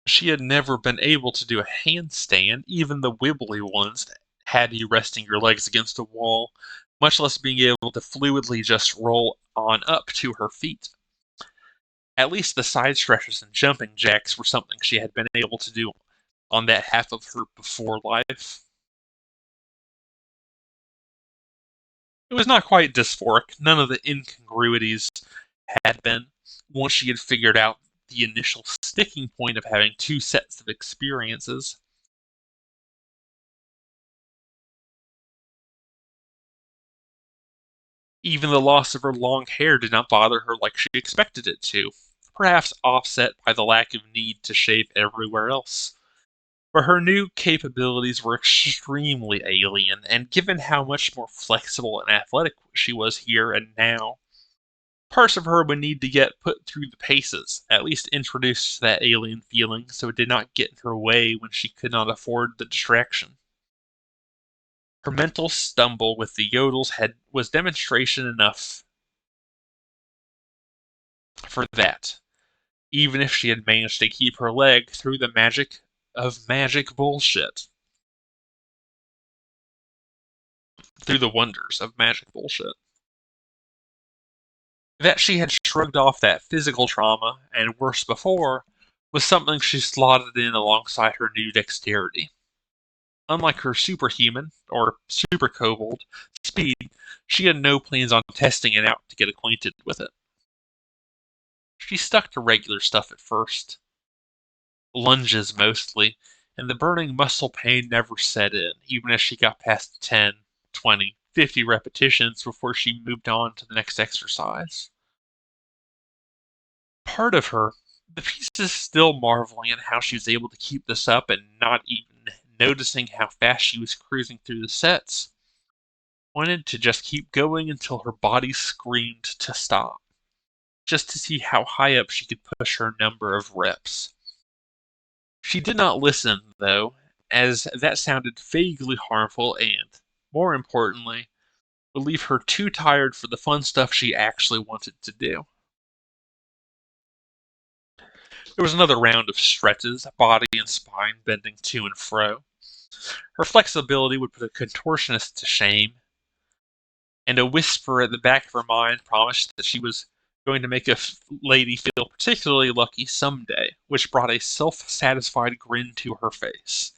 She had never been able to do a handstand, even the wibbly ones had you resting your legs against a wall, much less being able to fluidly just roll on up to her feet. At least the side stretches and jumping jacks were something she had been able to do on that half of her before life. It was not quite dysphoric, none of the incongruities had been, once she had figured out the initial sticking point of having two sets of experiences. Even the loss of her long hair did not bother her like she expected it to, perhaps offset by the lack of need to shave everywhere else. But her new capabilities were extremely alien, and given how much more flexible and athletic she was here and now, parts of her would need to get put through the paces, at least introduced to that alien feeling so it did not get in her way when she could not afford the distraction. Her mental stumble with the Yodels was demonstration enough for that, even if she had managed to keep her leg through the magic bullshit. Through the wonders of magic bullshit. That she had shrugged off that physical trauma, and worse before, was something she slotted in alongside her new dexterity. Unlike her superhuman, or super kobold, speed, she had no plans on testing it out to get acquainted with it. She stuck to regular stuff at first. Lunges mostly, and the burning muscle pain never set in, even as she got past 10, 20, 50 repetitions before she moved on to the next exercise. Part of her, the piece is still marveling at how she was able to keep this up and not even noticing how fast she was cruising through the sets, wanted to just keep going until her body screamed to stop, just to see how high up she could push her number of reps. She did not listen, though, as that sounded vaguely harmful and, more importantly, would leave her too tired for the fun stuff she actually wanted to do. There was another round of stretches, body and spine bending to and fro. Her flexibility would put a contortionist to shame, and a whisper at the back of her mind promised that she was going to make a lady feel particularly lucky someday, which brought a self-satisfied grin to her face.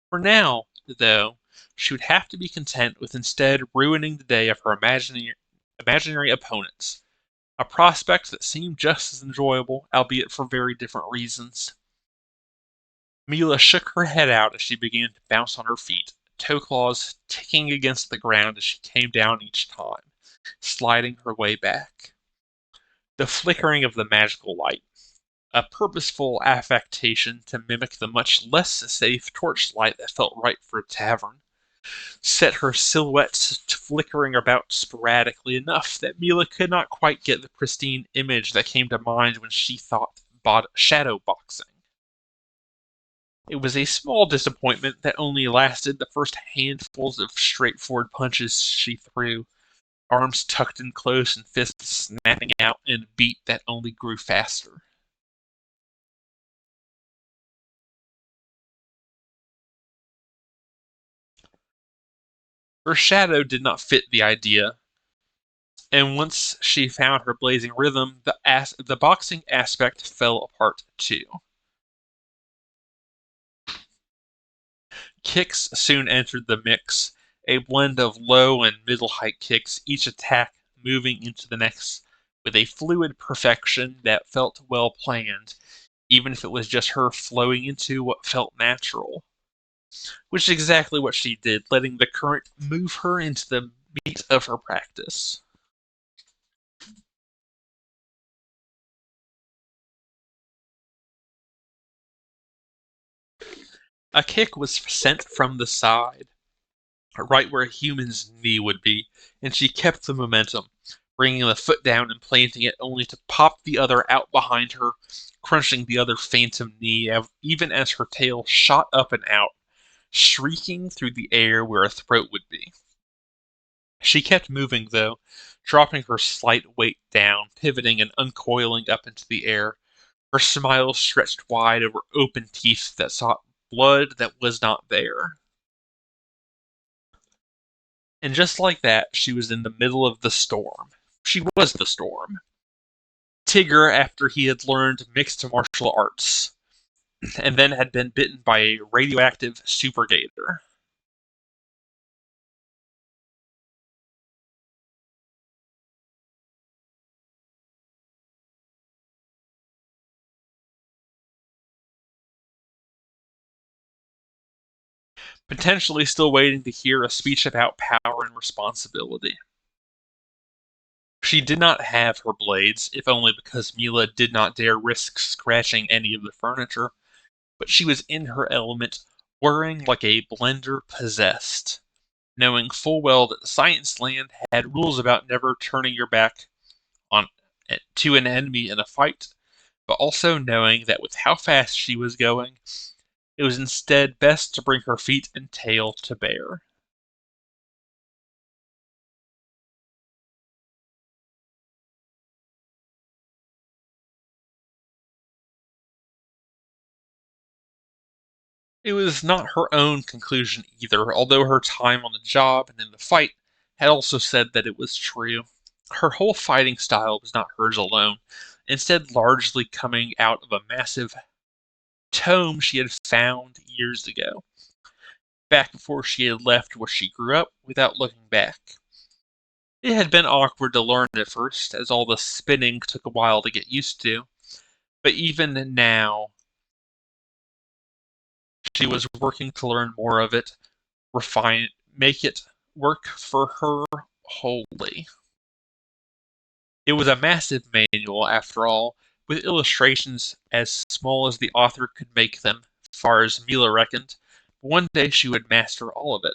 For now, though, she would have to be content with instead ruining the day of her imaginary opponents, a prospect that seemed just as enjoyable, albeit for very different reasons. Mila shook her head out as she began to bounce on her feet, toe claws ticking against the ground as she came down each time, sliding her way back. The flickering of the magical light, a purposeful affectation to mimic the much less safe torchlight that felt right for a tavern, set her silhouette flickering about sporadically enough that Mila could not quite get the pristine image that came to mind when she thought shadow boxing. It was a small disappointment that only lasted the first handfuls of straightforward punches she threw, arms tucked in close and fists snapping out in a beat that only grew faster. Her shadow did not fit the idea, and once she found her blazing rhythm, the boxing aspect fell apart too. Kicks soon entered the mix, a blend of low and middle height kicks, each attack moving into the next with a fluid perfection that felt well planned, even if it was just her flowing into what felt natural. Which is exactly what she did, letting the current move her into the meat of her practice. A kick was sent from the side, right where a human's knee would be, and she kept the momentum, bringing the foot down and planting it only to pop the other out behind her, crunching the other phantom knee even as her tail shot up and out, shrieking through the air where a throat would be. She kept moving, though, dropping her slight weight down, pivoting and uncoiling up into the air, her smile stretched wide over open teeth that sought blood that was not there. And just like that, she was in the middle of the storm. She was the storm. Tigger, after he had learned mixed martial arts, and then had been bitten by a radioactive super gator. Potentially still waiting to hear a speech about power and responsibility. She did not have her blades, if only because Mila did not dare risk scratching any of the furniture, but she was in her element, whirring like a blender possessed, knowing full well that Science Land had rules about never turning your back on to an enemy in a fight, but also knowing that with how fast she was going, it was instead best to bring her feet and tail to bear. It was not her own conclusion either, although her time on the job and in the fight had also said that it was true. Her whole fighting style was not hers alone, instead largely coming out of a massive tome she had found years ago, back before she had left where she grew up without looking back. It had been awkward to learn at first, as all the spinning took a while to get used to, but even now she was working to learn more of it, refine it, make it work for her wholly. It was a massive manual, after all, with illustrations as small as the author could make them, far as Mila reckoned. One day she would master all of it.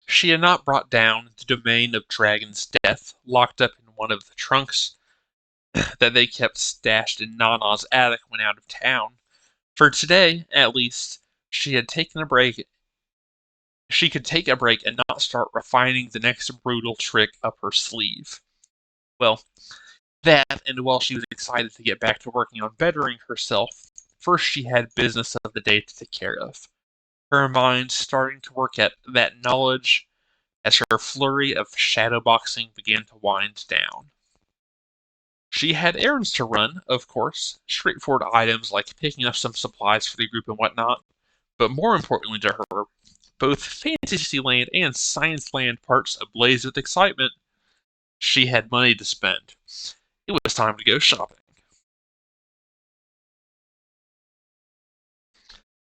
She had not brought down the domain of Dragon's Death, locked up in one of the trunks that they kept stashed in Nana's attic when out of town. For today, at least, she had taken a break. She could take a break and not start refining the next brutal trick up her sleeve. Well, that, and while she was excited to get back to working on bettering herself, first she had business of the day to take care of. Her mind starting to work at that knowledge as her flurry of shadowboxing began to wind down. She had errands to run, of course, straightforward items like picking up some supplies for the group and whatnot, but more importantly to her, both Fantasyland and Science-Land parts ablaze with excitement. She had money to spend. It was time to go shopping.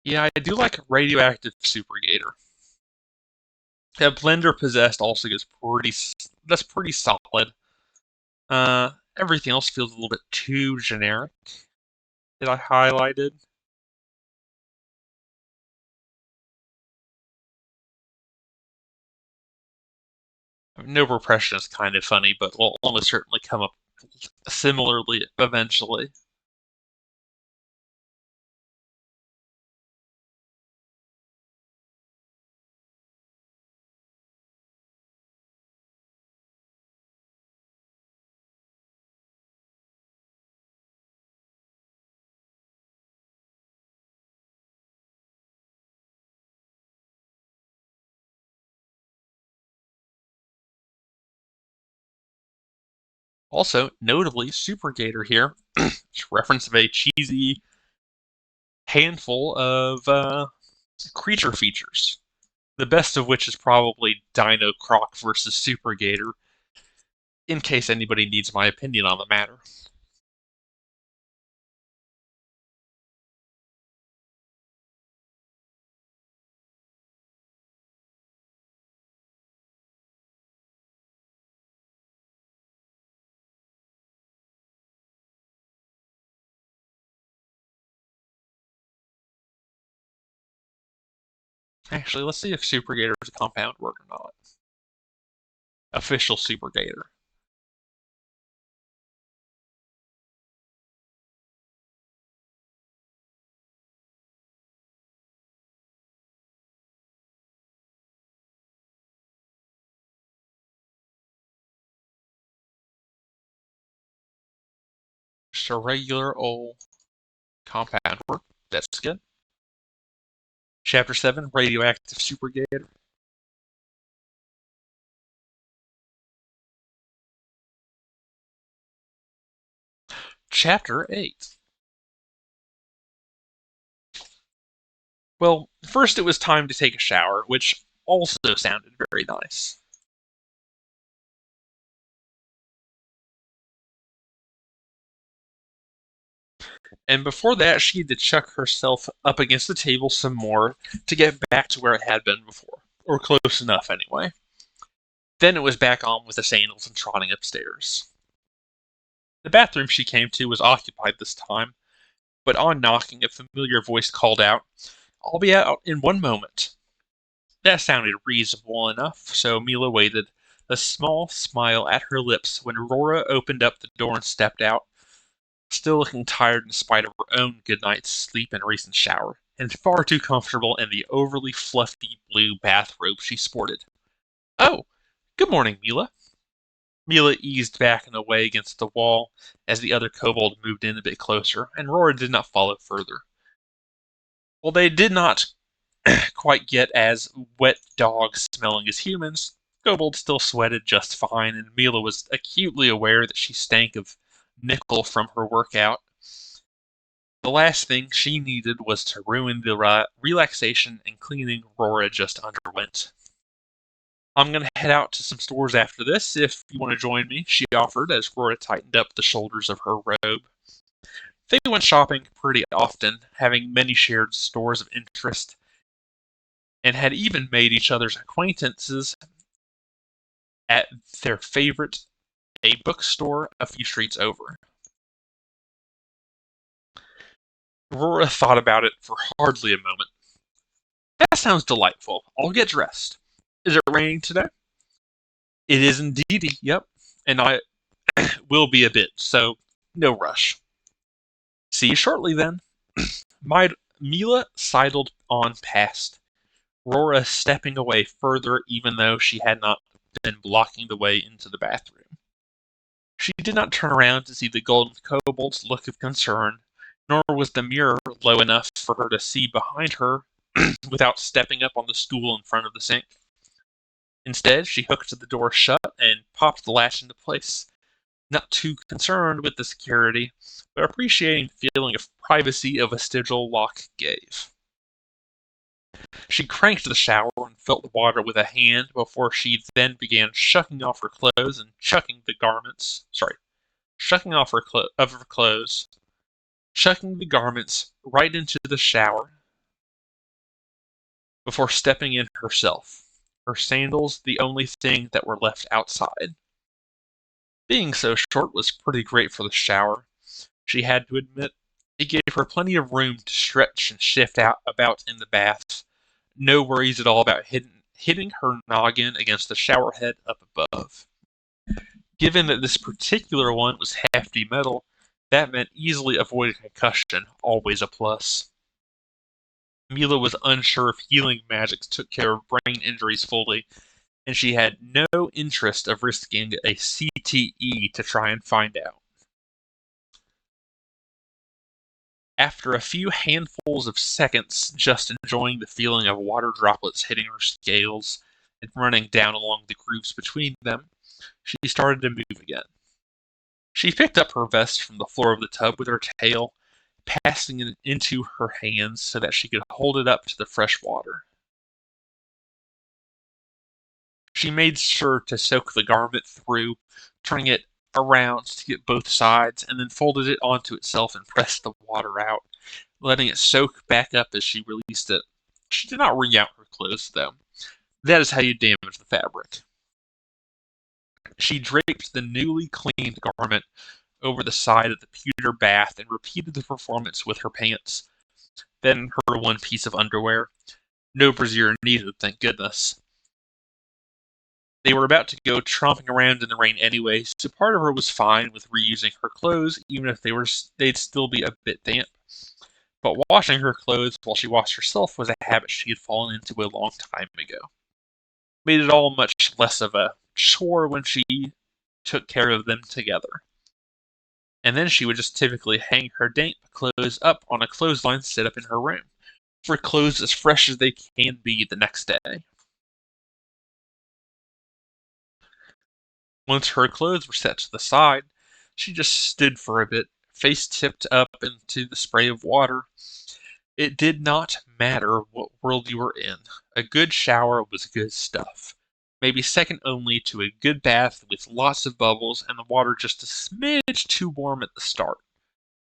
Yeah, I do like Radioactive Super Gator. That Blender Possessed also gets that's pretty solid. Everything else feels a little bit too generic that I highlighted. No Repression is kind of funny, but will almost certainly come up similarly eventually. Also, notably, Super Gator here, reference of a cheesy handful of creature features. The best of which is probably Dino Croc versus Super Gator, in case anybody needs my opinion on the matter. Actually, let's see if Super Gator is a compound word or not. Official Super Gator. Just a regular old compound word. That's good. Chapter 7, Radioactive Super Gator. Chapter 8. Well, first it was time to take a shower, which also sounded very nice. And before that, she had to chuck herself up against the table some more to get back to where it had been before. Or close enough, anyway. Then it was back on with the sandals and trotting upstairs. The bathroom she came to was occupied this time, but on knocking, a familiar voice called out, "I'll be out in one moment." That sounded reasonable enough, so Mila waited, a small smile at her lips when Aurora opened up the door and stepped out, still looking tired in spite of her own good night's sleep and recent shower, and far too comfortable in the overly fluffy blue bathrobe she sported. "Oh, good morning, Mila." Mila eased back and away against the wall as the other kobold moved in a bit closer, and Aurora did not follow further. While they did not quite get as wet dog smelling as humans, kobolds still sweated just fine, and Mila was acutely aware that she stank of nickel from her workout. The last thing she needed was to ruin the relaxation and cleaning Aurora just underwent. "I'm going to head out to some stores after this, if you want to join me," she offered as Aurora tightened up the shoulders of her robe. They went shopping pretty often, having many shared stores of interest, and had even made each other's acquaintances at their favorite, a bookstore a few streets over. Aurora thought about it for hardly a moment. "That sounds delightful. I'll get dressed. Is it raining today?" "It is indeedy, yep. And I will be a bit, so no rush." "See you shortly, then." Mila sidled on past, Aurora stepping away further even though she had not been blocking the way into the bathroom. She did not turn around to see the golden kobold's look of concern, nor was the mirror low enough for her to see behind her without stepping up on the stool in front of the sink. Instead, she hooked the door shut and popped the latch into place, not too concerned with the security, but appreciating the feeling of privacy a vestigial lock gave. She cranked the shower and felt the water with a hand before she then began shucking off her clothes and chucking the garments. Shucking off her clothes, chucking the garments right into the shower before stepping in herself, her sandals the only thing that were left outside. Being so short was pretty great for the shower, she had to admit. It gave her plenty of room to stretch and shift about in the bath. No worries at all about hitting her noggin against the shower head up above. Given that this particular one was hefty metal, that meant easily avoiding concussion, always a plus. Mila was unsure if healing magics took care of brain injuries fully, and she had no interest of risking a CTE to try and find out. After a few handfuls of seconds just enjoying the feeling of water droplets hitting her scales and running down along the grooves between them, she started to move again. She picked up her vest from the floor of the tub with her tail, passing it into her hands so that she could hold it up to the fresh water. She made sure to soak the garment through, turning it around to get both sides, and then folded it onto itself and pressed the water out, letting it soak back up as she released it. She did not wring out her clothes, though. That is how you damage the fabric. She draped the newly cleaned garment over the side of the pewter bath and repeated the performance with her pants, then her one piece of underwear. No brassiere needed, thank goodness. They were about to go tromping around in the rain anyway, so part of her was fine with reusing her clothes, even if they'd still be a bit damp. But washing her clothes while she washed herself was a habit she had fallen into a long time ago. Made it all much less of a chore when she took care of them together. And then she would just typically hang her damp clothes up on a clothesline set up in her room, for clothes as fresh as they can be the next day. Once her clothes were set to the side, she just stood for a bit, face tipped up into the spray of water. It did not matter what world you were in. A good shower was good stuff. Maybe second only to a good bath with lots of bubbles and the water just a smidge too warm at the start.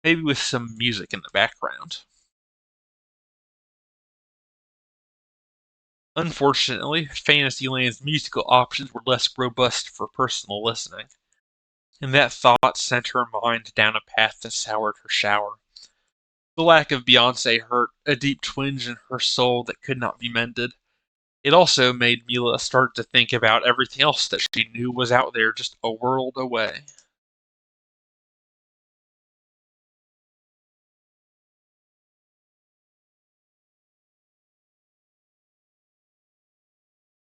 maybe with some music in the background. Unfortunately, Fantasyland's musical options were less robust for personal listening, and that thought sent her mind down a path that soured her shower. The lack of Beyonce hurt a deep twinge in her soul that could not be mended. It also made Mila start to think about everything else that she knew was out there just a world away.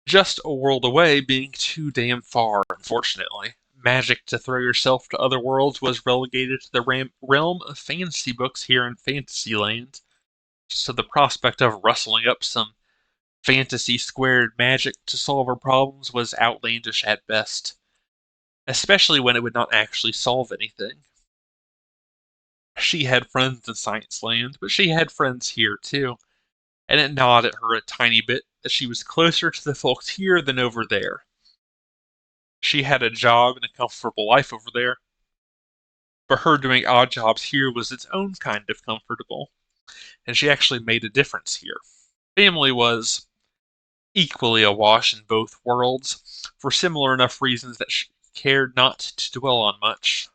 Just a world away being too damn far, unfortunately. Magic to throw yourself to other worlds was relegated to the realm of fantasy books here in Fantasyland, so the prospect of rustling up some fantasy squared magic to solve her problems was outlandish at best, especially when it would not actually solve anything. She had friends in Science Land, but she had friends here too, and it gnawed at her a tiny bit that she was closer to the folks here than over there. She had a job and a comfortable life over there, but her doing odd jobs here was its own kind of comfortable, and she actually made a difference here. Family was equally awash in both worlds, for similar enough reasons that she cared not to dwell on much.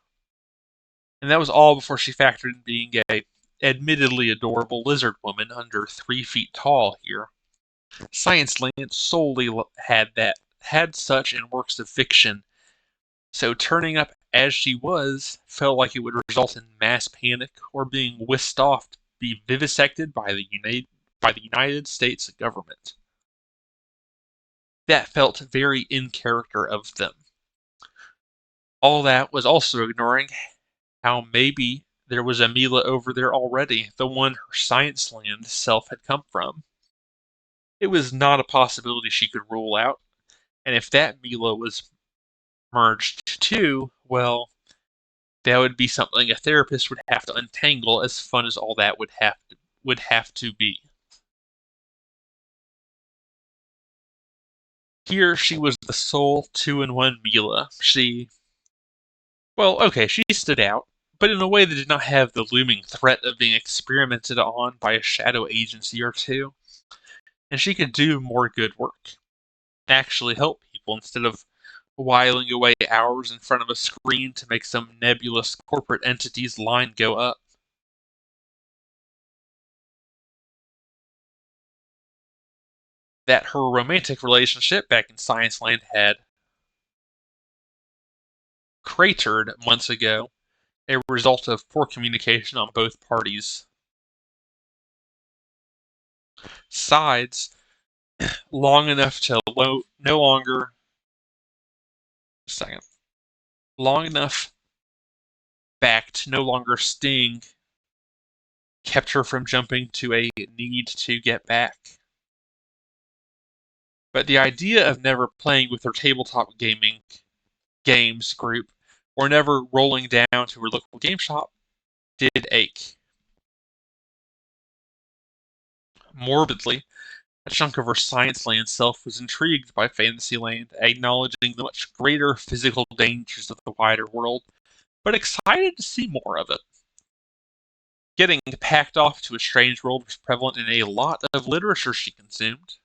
And that was all before she factored in being a admittedly adorable lizard woman under 3 feet tall here. Science Land solely had such in works of fiction, so turning up as she was felt like it would result in mass panic or being whisked off to be vivisected by the United States government. That felt very in character of them. All that was also ignoring how maybe there was a Mila over there already, the one her Science Land self had come from. It was not a possibility she could rule out, and if that Mila was merged too, well, that would be something a therapist would have to untangle, as fun as all that would have to be. Here she was the sole two-in-one Mila. She stood out, but in a way that did not have the looming threat of being experimented on by a shadow agency or two. And she could do more good work. Actually help people instead of whiling away hours in front of a screen to make some nebulous corporate entity's line go up. That her romantic relationship back in Science Land had cratered months ago, a result of poor communication on both parties' sides, long enough to no longer second long enough back to no longer sting, kept her from jumping to a need to get back. But the idea of never playing with her tabletop gaming games group or never rolling down to her local game shop did ache. Morbidly, a chunk of her Science Land self was intrigued by Fantasyland, acknowledging the much greater physical dangers of the wider world, but excited to see more of it. Getting packed off to a strange world was prevalent in a lot of literature she consumed.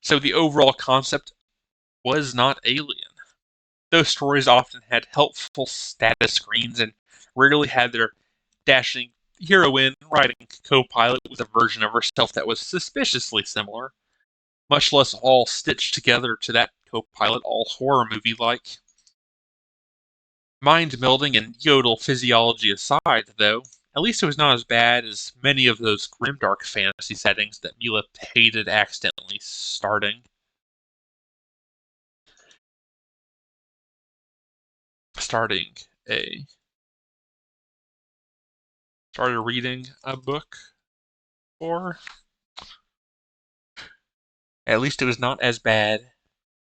So the overall concept was not alien. Those stories often had helpful status screens and rarely had their dashing heroine riding co-pilot with a version of herself that was suspiciously similar, much less all stitched together to that co-pilot, all horror movie-like. Mind melding and yodel physiology aside, though, at least it was not as bad as many of those grimdark fantasy settings that Mila hated accidentally starting a started reading a book for. At least it was not as bad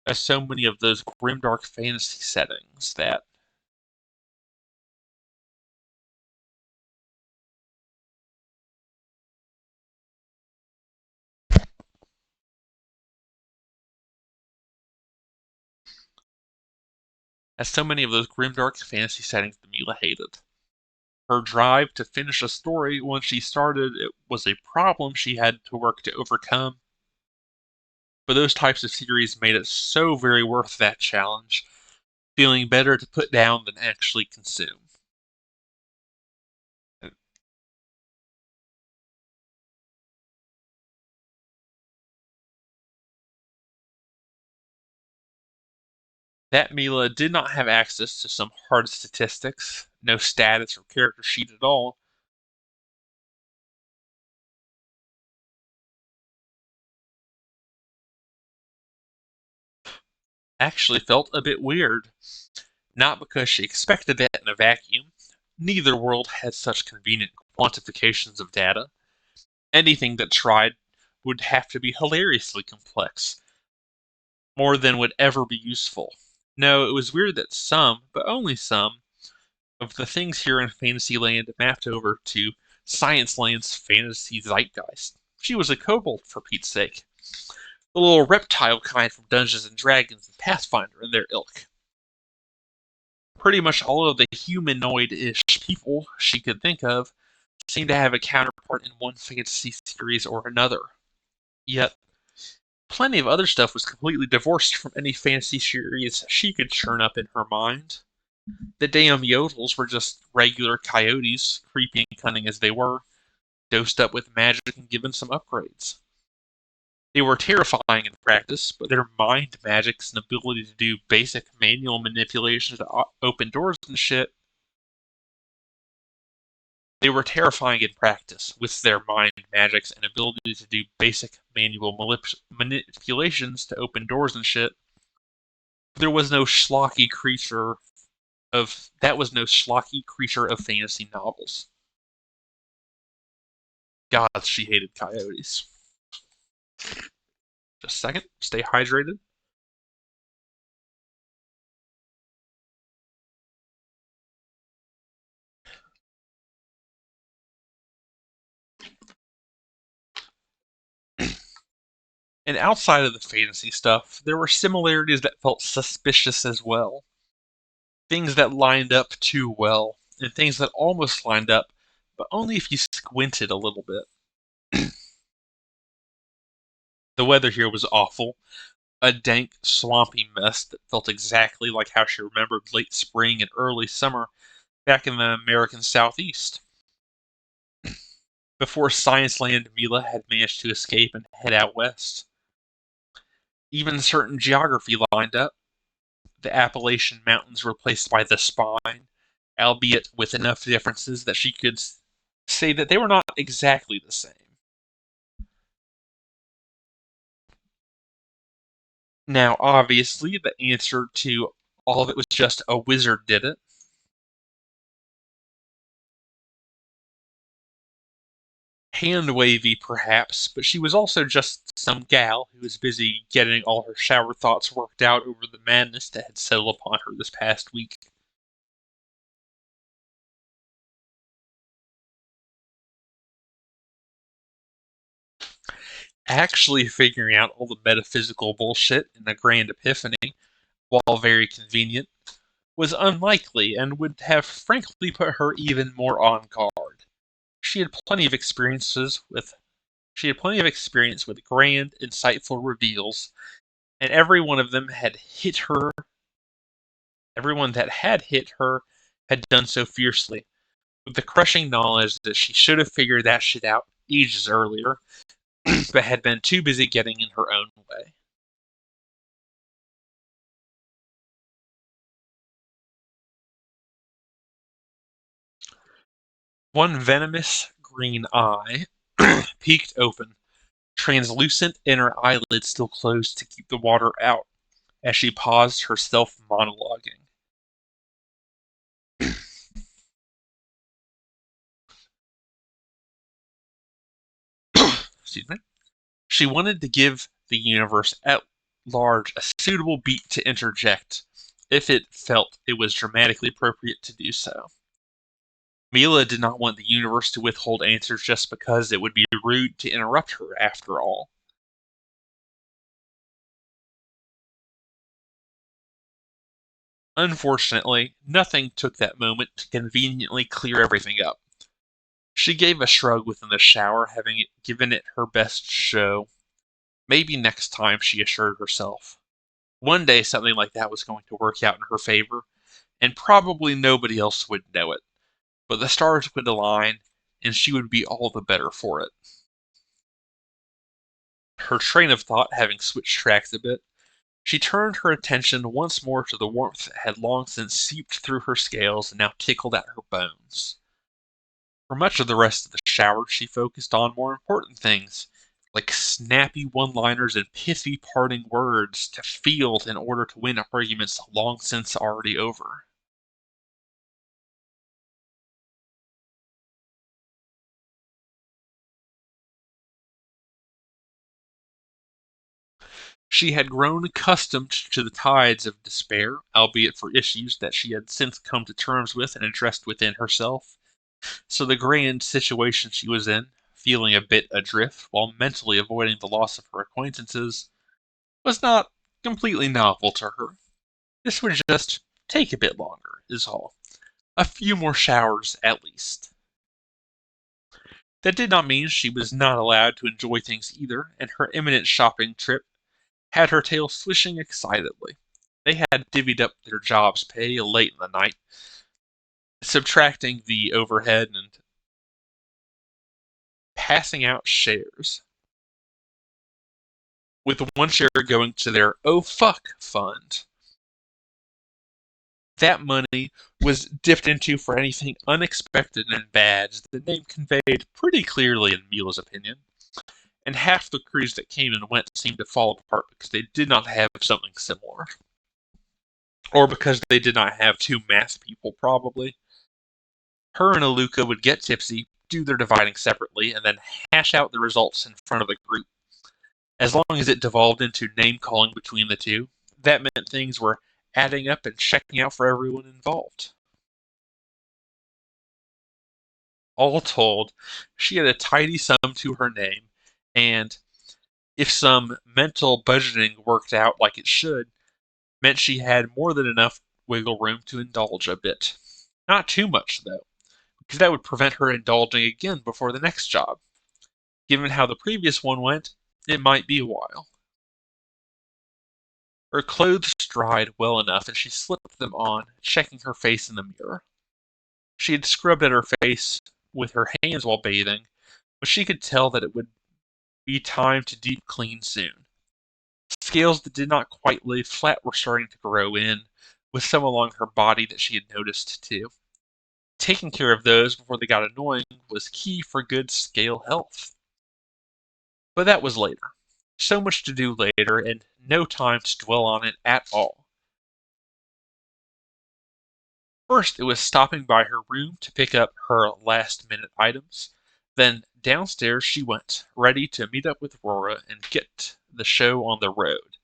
as so many of those grimdark fantasy settings that as so many of those grimdark fantasy settings that Mila hated. Her drive to finish a story once she started it was a problem she had to work to overcome, but those types of series made it so very worth that challenge, feeling better to put down than actually consume. That Mila did not have access to some hard statistics, no status or character sheet at all. Actually felt a bit weird. Not because she expected that in a vacuum. Neither world had such convenient quantifications of data. Anything that tried would have to be hilariously complex, more than would ever be useful. No, it was weird that some, but only some, of the things here in Fantasyland mapped over to Science Land's fantasy zeitgeist. She was a kobold, for Pete's sake. The little reptile kind from Dungeons and Dragons and Pathfinder and their ilk. Pretty much all of the humanoid-ish people she could think of seemed to have a counterpart in one fantasy series or another. Yet, plenty of other stuff was completely divorced from any fantasy series she could churn up in her mind. The damn Yodels were just regular coyotes, creepy and cunning as they were, dosed up with magic and given some upgrades. They were terrifying in practice, but their mind magics and ability to do basic manual manipulations to open doors and shit. They were terrifying in practice, with their mind magics and ability to do basic manual manipulations to open doors and shit. There was no schlocky creature of fantasy novels. God, she hated coyotes. Just a second, stay hydrated. And outside of the fantasy stuff, there were similarities that felt suspicious as well. Things that lined up too well, and things that almost lined up, but only if you squinted a little bit. The weather here was awful. A dank, swampy mess that felt exactly like how she remembered late spring and early summer back in the American Southeast. Before Science Land, Mila had managed to escape and head out west. Even certain geography lined up. The Appalachian Mountains were placed by the spine, albeit with enough differences that she could say that they were not exactly the same. Now, obviously, the answer to all of it was just a wizard did it. Hand-wavy, perhaps, but she was also just some gal who was busy getting all her shower thoughts worked out over the madness that had settled upon her this past week. Actually figuring out all the metaphysical bullshit in a grand epiphany, while very convenient, was unlikely and would have frankly put her even more on guard. She had plenty of experiences with she had plenty of experience with grand, insightful reveals, and everyone that had hit her had done so fiercely, with the crushing knowledge that she should have figured that shit out ages earlier, but had been too busy getting in her own way. One venomous green eye peeked open, translucent inner eyelid still closed to keep the water out, as she paused, herself monologuing. Excuse me. She wanted to give the universe at large a suitable beat to interject, if it felt it was dramatically appropriate to do so. Mila did not want the universe to withhold answers just because it would be rude to interrupt her, after all. Unfortunately, nothing took that moment to conveniently clear everything up. She gave a shrug within the shower, having given it her best show. Maybe next time, she assured herself. One day something like that was going to work out in her favor, and probably nobody else would know it. But the stars would align, and she would be all the better for it. Her train of thought having switched tracks a bit, she turned her attention once more to the warmth that had long since seeped through her scales and now tickled at her bones. For much of the rest of the shower, she focused on more important things, like snappy one-liners and pithy parting words to field in order to win arguments long since already over. She had grown accustomed to the tides of despair, albeit for issues that she had since come to terms with and addressed within herself. So the grand situation she was in, feeling a bit adrift while mentally avoiding the loss of her acquaintances, was not completely novel to her. This would just take a bit longer, is all. A few more showers, at least. That did not mean she was not allowed to enjoy things either, and her imminent shopping trip had her tail swishing excitedly. They had divvied up their job's pay late in the night, subtracting the overhead and passing out shares, with one share going to their "oh fuck" fund. That money was dipped into for anything unexpected and bad, the name conveyed pretty clearly in Mila's opinion, and half the crews that came and went seemed to fall apart because they did not have something similar. Or because they did not have two math people, probably. Her and Aluka would get tipsy, do their dividing separately, and then hash out the results in front of the group. As long as it devolved into name-calling between the two, that meant things were adding up and checking out for everyone involved. All told, she had a tidy sum to her name, and if some mental budgeting worked out like it should, meant she had more than enough wiggle room to indulge a bit. Not too much, though, because that would prevent her indulging again before the next job. Given how the previous one went, it might be a while. Her clothes dried well enough, and she slipped them on, checking her face in the mirror. She had scrubbed at her face with her hands while bathing, but she could tell that it would be time to deep clean soon. Scales that did not quite lay flat were starting to grow in, with some along her body that she had noticed too. Taking care of those before they got annoying was key for good scale health. But that was later. So much to do later, and no time to dwell on it at all. First, it was stopping by her room to pick up her last-minute items. Then downstairs she went, ready to meet up with Rora and get the show on the road,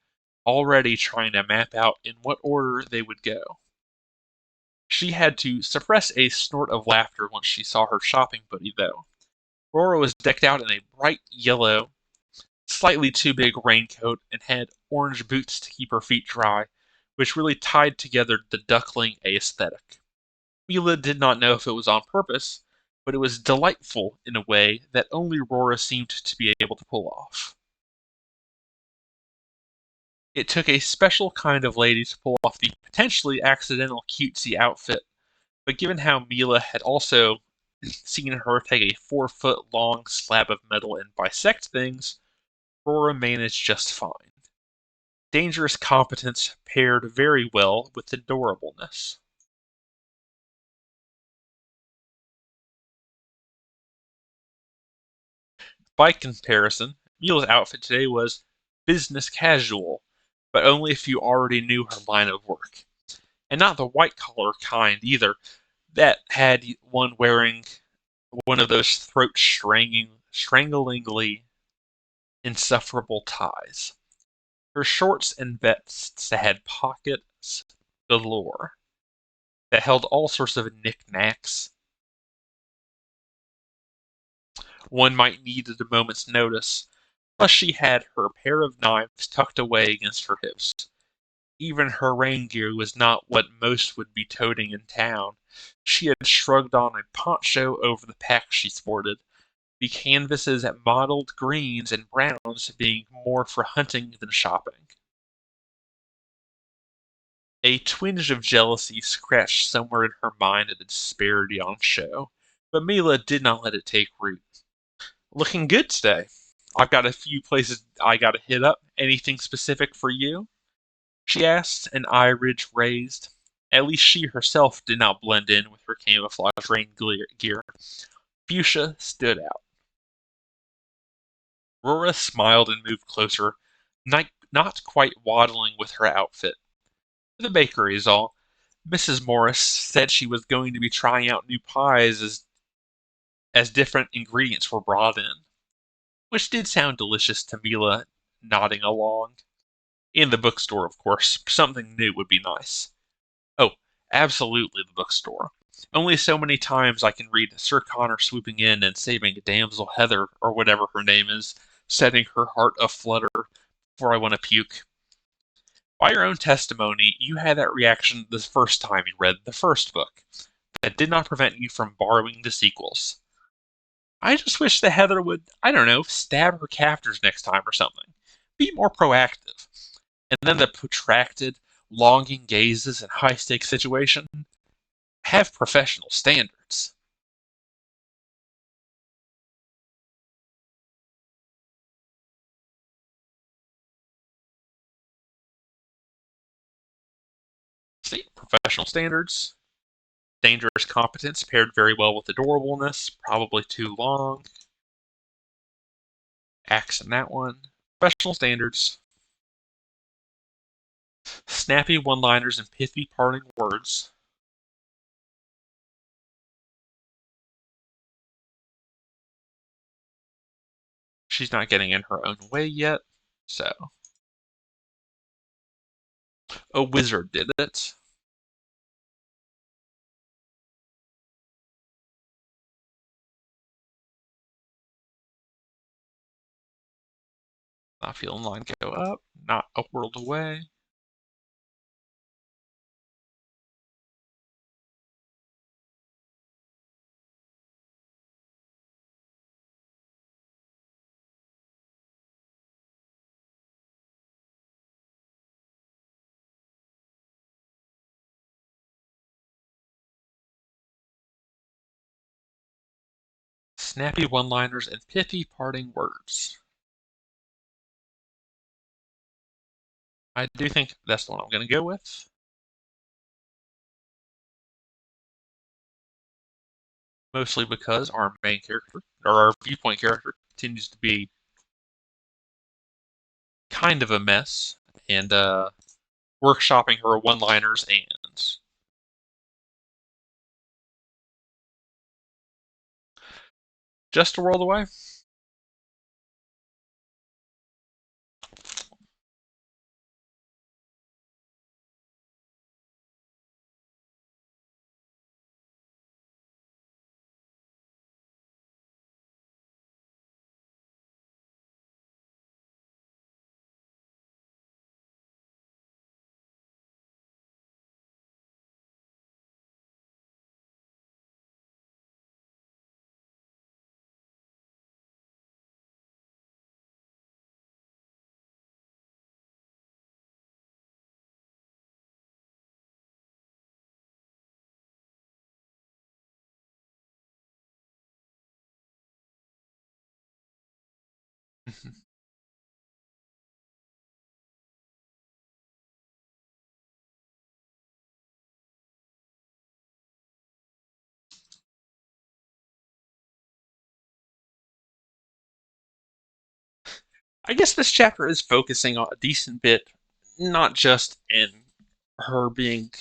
already trying to map out in what order they would go. She had to suppress a snort of laughter once she saw her shopping buddy, though. Rora was decked out in a bright yellow, slightly too big raincoat and had orange boots to keep her feet dry, which really tied together the duckling aesthetic. Mila did not know if it was on purpose, but it was delightful in a way that only Rora seemed to be able to pull off. It took a special kind of lady to pull off the potentially accidental cutesy outfit, but given how Mila had also seen her take a 4-foot long slab of metal and bisect things, Rora managed just fine. Dangerous competence paired very well with adorableness. By comparison, Mila's outfit today was business casual, but only if you already knew her line of work. And not the white-collar kind either, that had one wearing one of those stranglingly insufferable ties. Her shorts and vests had pockets galore that held all sorts of knickknacks one might need at a moment's notice, plus she had her pair of knives tucked away against her hips. Even her rain gear was not what most would be toting in town. She had shrugged on a poncho over the pack she sported, the canvases at mottled greens and browns being more for hunting than shopping. A twinge of jealousy scratched somewhere in her mind at the disparity on show, but Mila did not let it take root. Looking good today. I've got a few places I gotta hit up. Anything specific for you? She asked, an eyelid raised. At least she herself did not blend in with her camouflage rain gear. Fuchsia stood out. Rora smiled and moved closer, not quite waddling with her outfit. The bakery is all. Mrs. Morris said she was going to be trying out new pies as different ingredients were brought in, which did sound delicious to Mila, nodding along. In the bookstore, of course. Something new would be nice. Oh, absolutely the bookstore. Only so many times I can read Sir Connor swooping in and saving damsel Heather, or whatever her name is, setting her heart aflutter before I want to puke. By your own testimony, you had that reaction the first time you read the first book. That did not prevent you from borrowing the sequels. I just wish that Heather would, I don't know, stab her captors next time or something. Be more proactive. And then the protracted, longing gazes in high stakes situation. Have professional standards. See, professional standards. Dangerous competence paired very well with adorableness. Probably too long. Axe in that one. Professional standards. Snappy one-liners and pithy parting words. She's not getting in her own way yet, so. A wizard did it. Not feeling line go up. Not a world away. Snappy one-liners and pithy parting words. I do think that's the one I'm going to go with. Mostly because our main character, or our viewpoint character, continues to be kind of a mess, and workshopping her one-liners and just a world away. I guess this chapter is focusing on a decent bit, not just in her being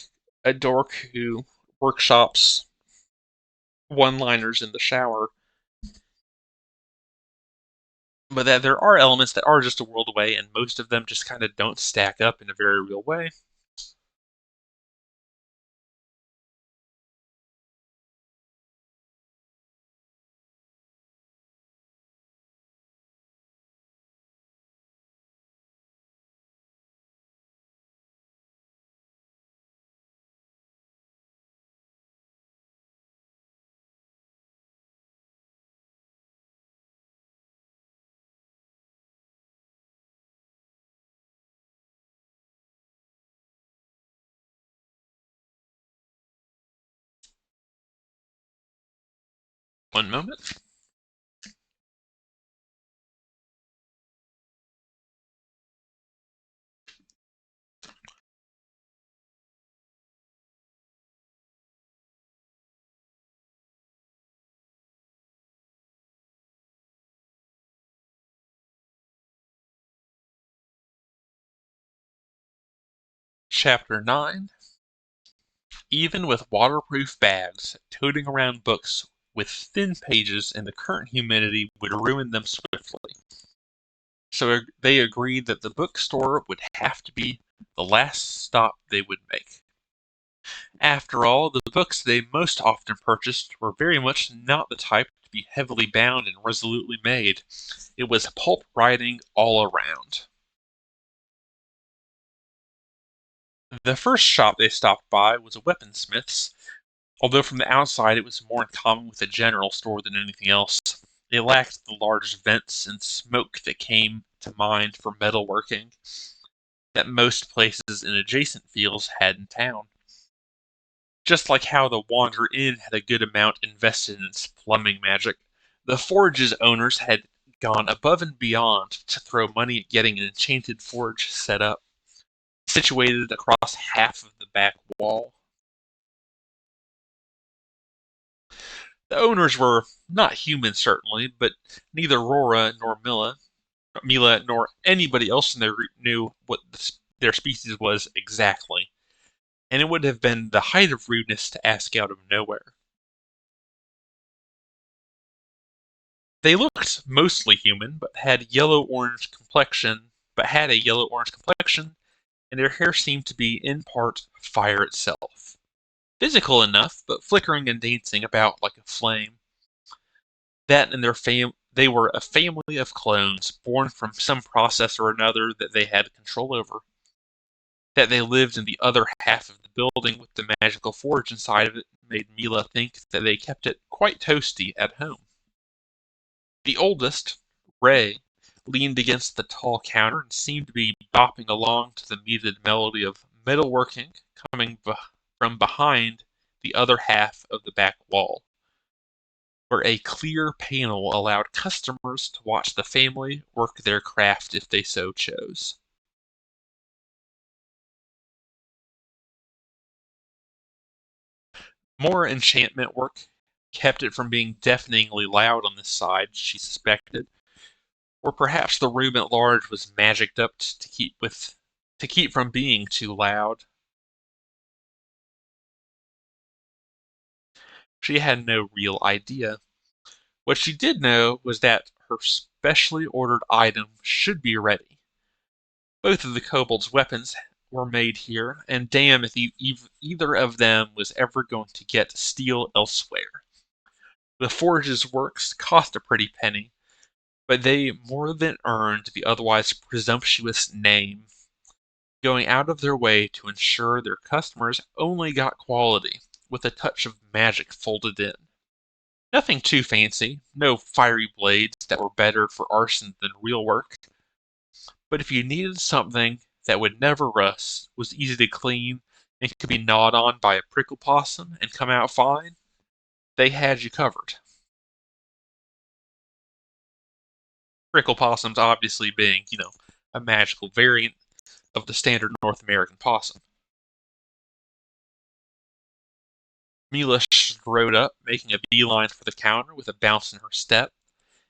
a dork who workshops one-liners in the shower, but that there are elements that are just a world away, and most of them just kind of don't stack up in a very real way. One moment. Chapter 9. Even with waterproof bags, toting around books with thin pages in the current humidity would ruin them swiftly. So they agreed that the bookstore would have to be the last stop they would make. After all, the books they most often purchased were very much not the type to be heavily bound and resolutely made. It was pulp writing all around. The first shop they stopped by was a weaponsmith's, although from the outside it was more in common with a general store than anything else. It lacked the large vents and smoke that came to mind for metalworking that most places in adjacent fields had in town. Just like how the Wander Inn had a good amount invested in its plumbing magic, the Forge's owners had gone above and beyond to throw money at getting an enchanted forge set up, situated across half of the back wall. The owners were not human, certainly, but neither Rora nor Mila nor anybody else in there knew what their species was exactly, and it would have been the height of rudeness to ask out of nowhere. They looked mostly human, but had a yellow-orange complexion, and their hair seemed to be in part fire itself. Physical enough, but flickering and dancing about like a flame. That and they were a family of clones, born from some process or another that they had control over. That they lived in the other half of the building with the magical forge inside of it made Mila think that they kept it quite toasty at home. The oldest, Ray, leaned against the tall counter and seemed to be bopping along to the muted melody of metalworking coming from behind the other half of the back wall, where a clear panel allowed customers to watch the family work their craft if they so chose. More enchantment work kept it from being deafeningly loud on this side, she suspected, or perhaps the room at large was magicked up to keep from being too loud. She had no real idea. What she did know was that her specially ordered item should be ready. Both of the kobolds' weapons were made here, and damn if either of them was ever going to get steel elsewhere. The forge's works cost a pretty penny, but they more than earned the otherwise presumptuous name, going out of their way to ensure their customers only got quality, with a touch of magic folded in. Nothing too fancy, no fiery blades that were better for arson than real work, but if you needed something that would never rust, was easy to clean, and could be gnawed on by a prickle possum and come out fine, they had you covered. Prickle possums obviously being, a magical variant of the standard North American possum. Mila strode up, making a beeline for the counter with a bounce in her step,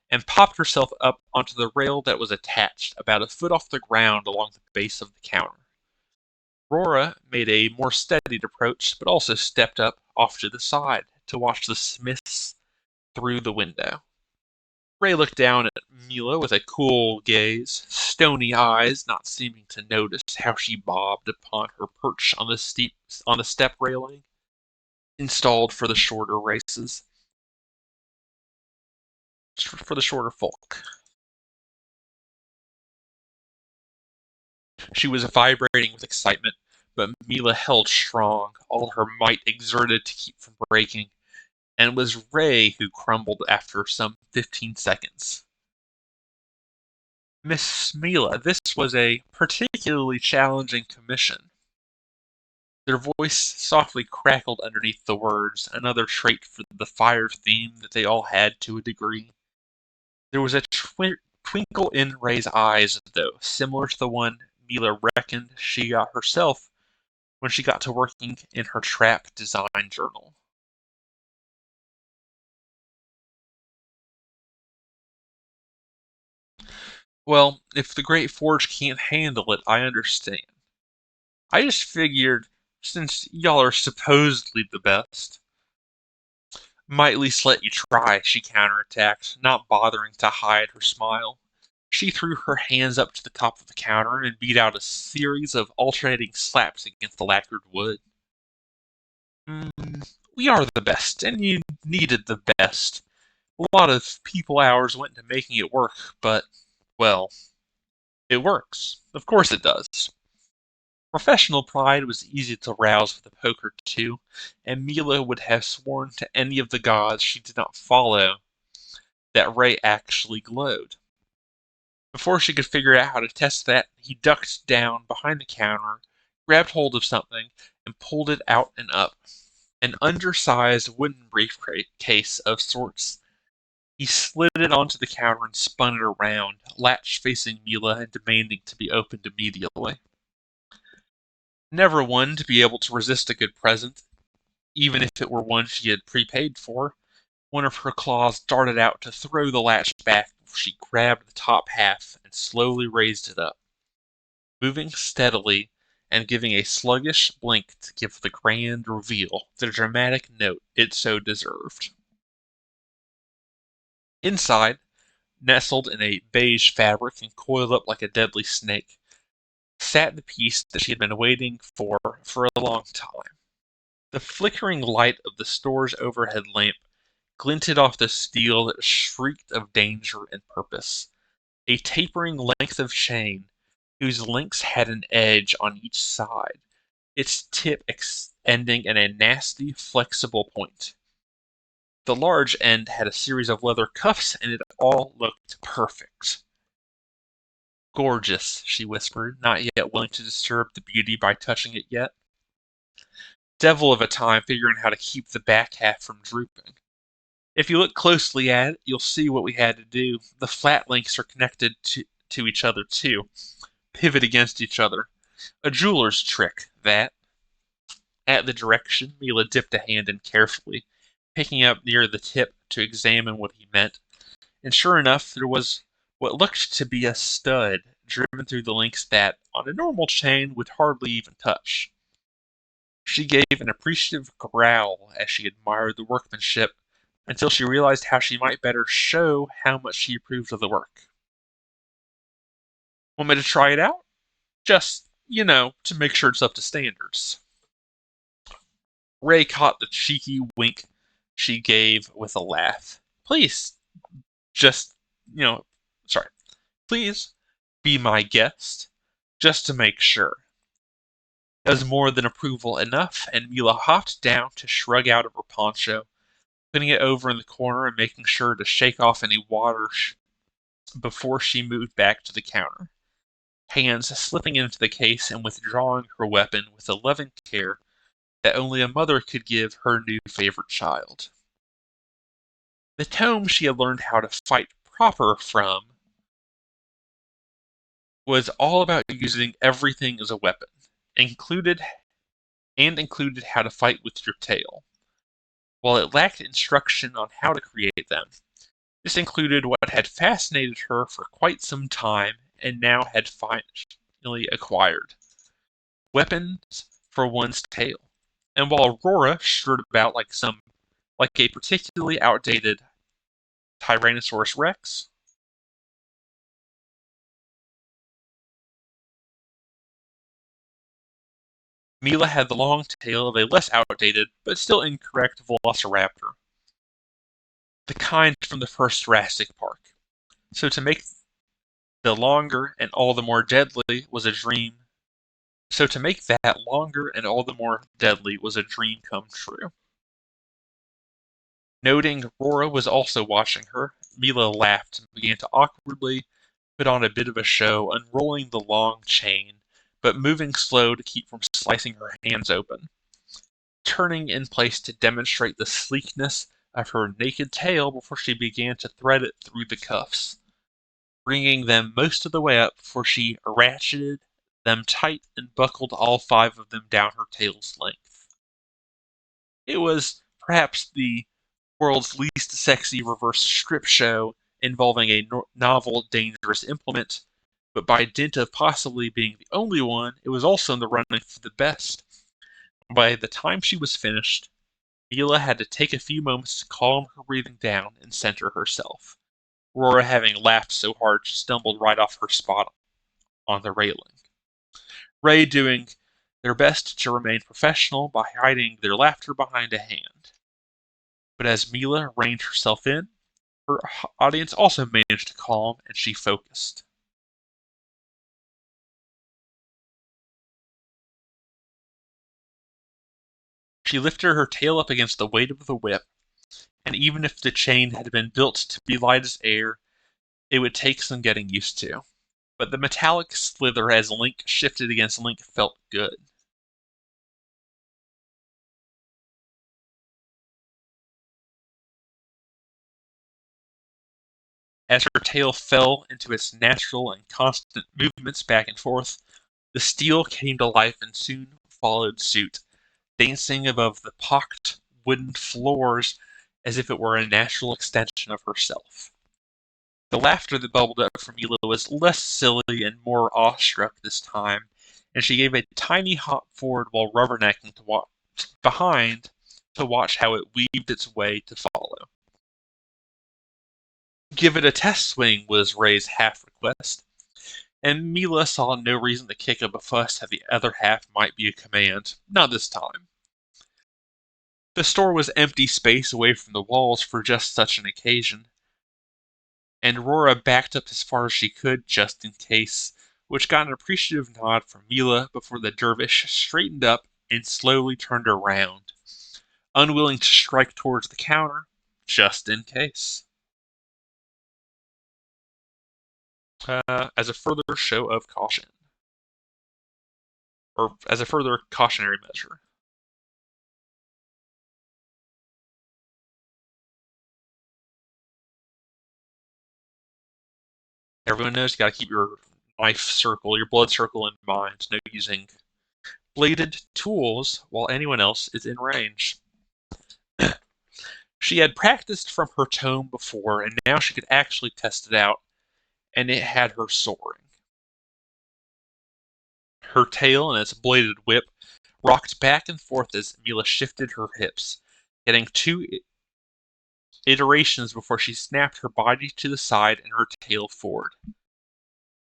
and popped herself up onto the rail that was attached about a foot off the ground along the base of the counter. Rora made a more steadied approach, but also stepped up off to the side to watch the smiths through the window. Ray looked down at Mila with a cool gaze, stony eyes not seeming to notice how she bobbed upon her perch on the step railing, installed for the shorter races, for the shorter folk. She was vibrating with excitement, but Mila held strong, all her might exerted to keep from breaking, and it was Ray who crumbled after some 15 seconds. Miss Mila, this was a particularly challenging commission. Their voice softly crackled underneath the words, another trait for the fire theme that they all had to a degree. There was a twinkle in Ray's eyes, though, similar to the one Mila reckoned she got herself when she got to working in her trap design journal. Well, if the Great Forge can't handle it, I understand. I just figured, since y'all are supposedly the best, might at least let you try, she counterattacked, not bothering to hide her smile. She threw her hands up to the top of the counter and beat out a series of alternating slaps against the lacquered wood. We are the best, and you needed the best. A lot of people hours went into making it work, but, well, it works. Of course it does. Professional pride was easy to rouse with a poker too, and Mila would have sworn to any of the gods she did not follow that Ray actually glowed. Before she could figure out how to test that, he ducked down behind the counter, grabbed hold of something, and pulled it out and up. An undersized wooden briefcase of sorts. He slid it onto the counter and spun it around, latch facing Mila and demanding to be opened immediately. Never one to be able to resist a good present, even if it were one she had prepaid for, one of her claws darted out to throw the latch back before she grabbed the top half and slowly raised it up, moving steadily and giving a sluggish blink to give the grand reveal the dramatic note it so deserved. Inside, nestled in a beige fabric and coiled up like a deadly snake, sat the piece that she had been waiting for a long time. The flickering light of the store's overhead lamp glinted off the steel that shrieked of danger and purpose. A tapering length of chain, whose links had an edge on each side, its tip ending in a nasty, flexible point. The large end had a series of leather cuffs, and it all looked perfect. Gorgeous, she whispered, not yet willing to disturb the beauty by touching it yet. Devil of a time figuring how to keep the back half from drooping. If you look closely at it, you'll see what we had to do. The flat links are connected to each other, too. Pivot against each other. A jeweler's trick, that. At the direction, Mila dipped a hand in carefully, picking up near the tip to examine what he meant. And sure enough, there was what looked to be a stud driven through the links that, on a normal chain, would hardly even touch. She gave an appreciative growl as she admired the workmanship, until she realized how she might better show how much she approved of the work. Want me to try it out? Just, to make sure it's up to standards. Ray caught the cheeky wink she gave with a laugh. Please, just, sorry. Please be my guest, just to make sure. That was more than approval enough, and Mila hopped down to shrug out of her poncho, putting it over in the corner and making sure to shake off any water before she moved back to the counter, hands slipping into the case and withdrawing her weapon with a loving care that only a mother could give her new favorite child. The tome she had learned how to fight proper from was all about using everything as a weapon, included how to fight with your tail. While it lacked instruction on how to create them, this included what had fascinated her for quite some time and now had finally acquired: weapons for one's tail. And while Aurora strode about like a particularly outdated Tyrannosaurus Rex, Mila had the long tail of a less outdated but still incorrect Velociraptor, the kind from the first Jurassic Park. So to make the longer and all the more deadly was a dream. So to make that longer and all the more deadly was a dream come true. Noting Rora was also watching her, Mila laughed and began to awkwardly put on a bit of a show, unrolling the long chain, but moving slow to keep from slicing her hands open, turning in place to demonstrate the sleekness of her naked tail before she began to thread it through the cuffs, bringing them most of the way up before she ratcheted them tight and buckled all 5 of them down her tail's length. It was perhaps the world's least sexy reverse strip show involving a novel, dangerous implement, but by dint of possibly being the only one, it was also in the running for the best. By the time she was finished, Mila had to take a few moments to calm her breathing down and center herself, Aurora having laughed so hard she stumbled right off her spot on the railing. Ray doing their best to remain professional by hiding their laughter behind a hand. But as Mila reined herself in, her audience also managed to calm, and she focused. She lifted her tail up against the weight of the whip, and even if the chain had been built to be light as air, it would take some getting used to. But the metallic slither as Link shifted against Link felt good. As her tail fell into its natural and constant movements back and forth, the steel came to life and soon followed suit, dancing above the pocked wooden floors as if it were a natural extension of herself. The laughter that bubbled up from Mila was less silly and more awestruck this time, and she gave a tiny hop forward while rubbernecking behind to watch how it weaved its way to follow. Give it a test swing was Ray's half request, and Mila saw no reason to kick up a fuss that the other half might be a command. Not this time. The store was empty space away from the walls for just such an occasion, and Aurora backed up as far as she could just in case, which got an appreciative nod from Mila before the dervish straightened up and slowly turned around, unwilling to strike towards the counter, just in case. As a further show of caution. Or as a further cautionary measure. Everyone knows you gotta keep your knife circle, your blood circle in mind. No using bladed tools while anyone else is in range. She had practiced from her tome before, and now she could actually test it out, and it had her soaring. Her tail and its bladed whip rocked back and forth as Mila shifted her hips, getting 2 iterations before she snapped her body to the side and her tail forward.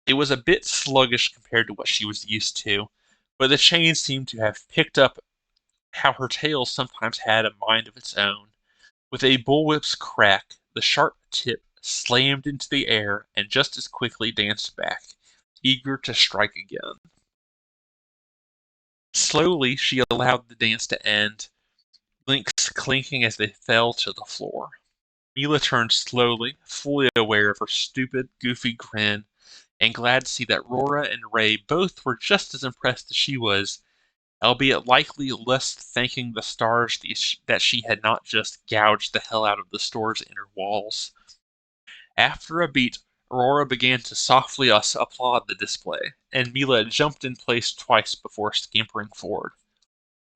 It was a bit sluggish compared to what she was used to, but the chain seemed to have picked up how her tail sometimes had a mind of its own. With a bullwhip's crack, the sharp tip slammed into the air and just as quickly danced back, eager to strike again. Slowly, she allowed the dance to end, links clinking as they fell to the floor. Mila turned slowly, fully aware of her stupid, goofy grin, and glad to see that Rora and Ray both were just as impressed as she was, albeit likely less thanking the stars that she had not just gouged the hell out of the store's inner walls. After a beat, Aurora began to softly applaud the display, and Mila jumped in place twice before scampering forward.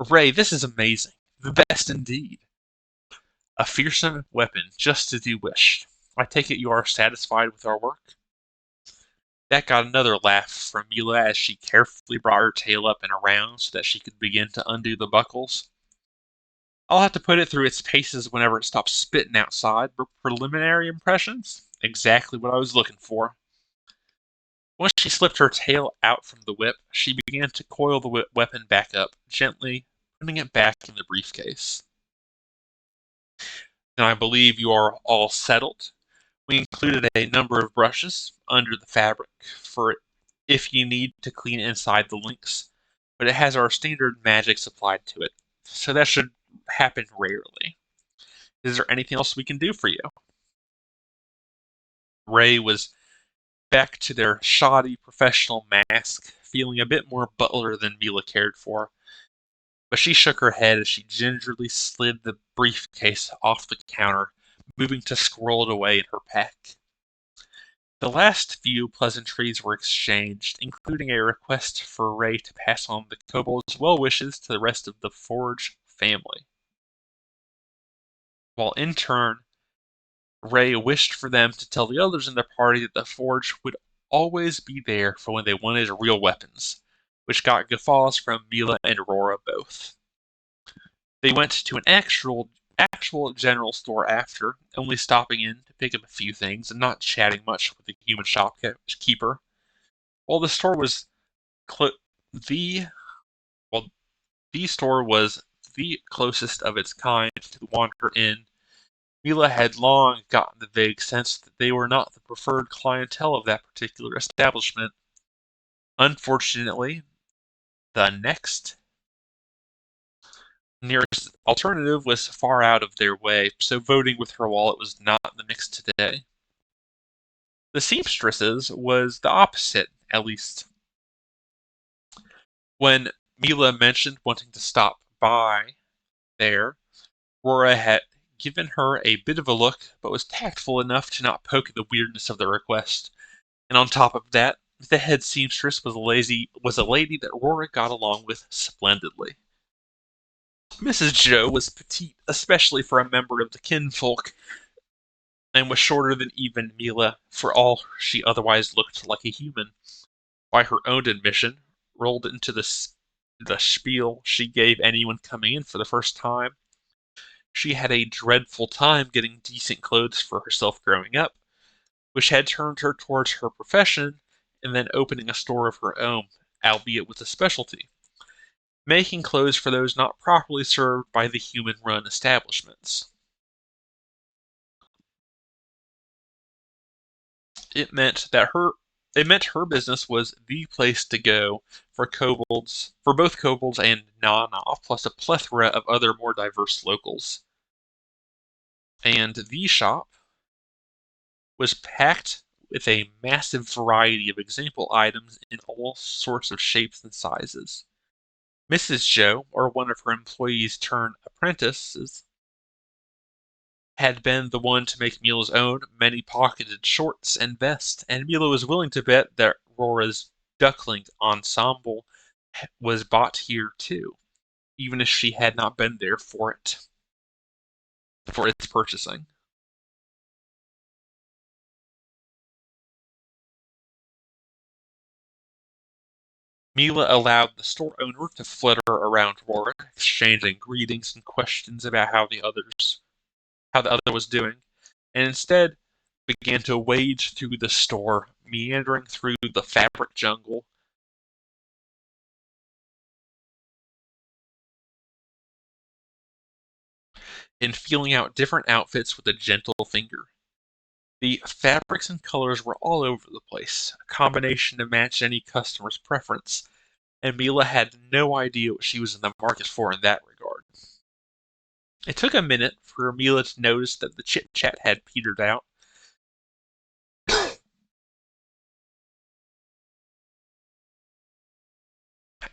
Ray, this is amazing. The best indeed. A fearsome weapon, just as you wished. I take it you are satisfied with our work? That got another laugh from Mila as she carefully brought her tail up and around so that she could begin to undo the buckles. I'll have to put it through its paces whenever it stops spitting outside, but preliminary impressions? Exactly what I was looking for. Once she slipped her tail out from the whip, she began to coil the weapon back up, gently putting it back in the briefcase. Then I believe you are all settled. We included a number of brushes under the fabric for if you need to clean inside the links, but it has our standard magics applied to it, so that should happen rarely. Is there anything else we can do for you? Ray was back to their shoddy professional mask, feeling a bit more butler than Mila cared for. But she shook her head as she gingerly slid the briefcase off the counter, moving to squirrel it away in her pack. The last few pleasantries were exchanged, including a request for Ray to pass on the kobold's well wishes to the rest of the Forge family. While in turn, Ray wished for them to tell the others in their party that the Forge would always be there for when they wanted real weapons, which got guffaws from Mila and Aurora both. They went to an actual general store after, only stopping in to pick up a few things and not chatting much with the human shopkeeper. While the store was the well, the store was the closest of its kind to the Wanderer Inn, Mila had long gotten the vague sense that they were not the preferred clientele of that particular establishment. Unfortunately, the next nearest alternative was far out of their way, so voting with her wallet was not in the mix today. The seamstresses was the opposite, at least. When Mila mentioned wanting to stop by there, Rora had given her a bit of a look, but was tactful enough to not poke at the weirdness of the request. And on top of that, the head seamstress was a lady that Rora got along with splendidly. Mrs. Joe was petite, especially for a member of the kinfolk, and was shorter than even Mila, for all she otherwise looked like a human. By her own admission, rolled into the spiel she gave anyone coming in for the first time. She had a dreadful time getting decent clothes for herself growing up, which had turned her towards her profession and then opening a store of her own, albeit with a specialty, making clothes for those not properly served by the human-run establishments. It meant her business was the place to go for both kobolds and Nana, plus a plethora of other more diverse locals. And the shop was packed with a massive variety of example items in all sorts of shapes and sizes. Mrs. Joe, or one of her employees turned apprentices, had been the one to make Mila's own many-pocketed shorts and vest, and Mila was willing to bet that Rora's duckling ensemble was bought here too, even if she had not been there for its purchasing. Mila allowed the store owner to flutter around Rora, exchanging greetings and questions about how the other was doing, and instead began to wade through the store, meandering through the fabric jungle, and feeling out different outfits with a gentle finger. The fabrics and colors were all over the place, a combination to match any customer's preference, and Mila had no idea what she was in the market for in that regard. It took a minute for Mila to notice that the chit-chat had petered out,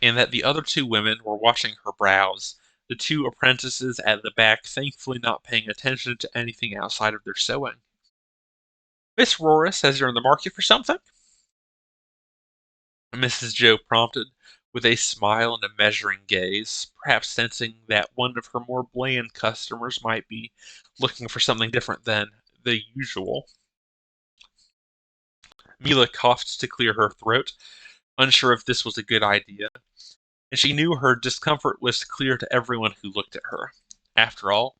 and that the other two women were watching her browse, the two apprentices at the back thankfully not paying attention to anything outside of their sewing. "Miss Rora says you're in the market for something?" Mrs. Joe prompted, with a smile and a measuring gaze, perhaps sensing that one of her more bland customers might be looking for something different than the usual. Mila coughed to clear her throat, unsure if this was a good idea, and she knew her discomfort was clear to everyone who looked at her. After all,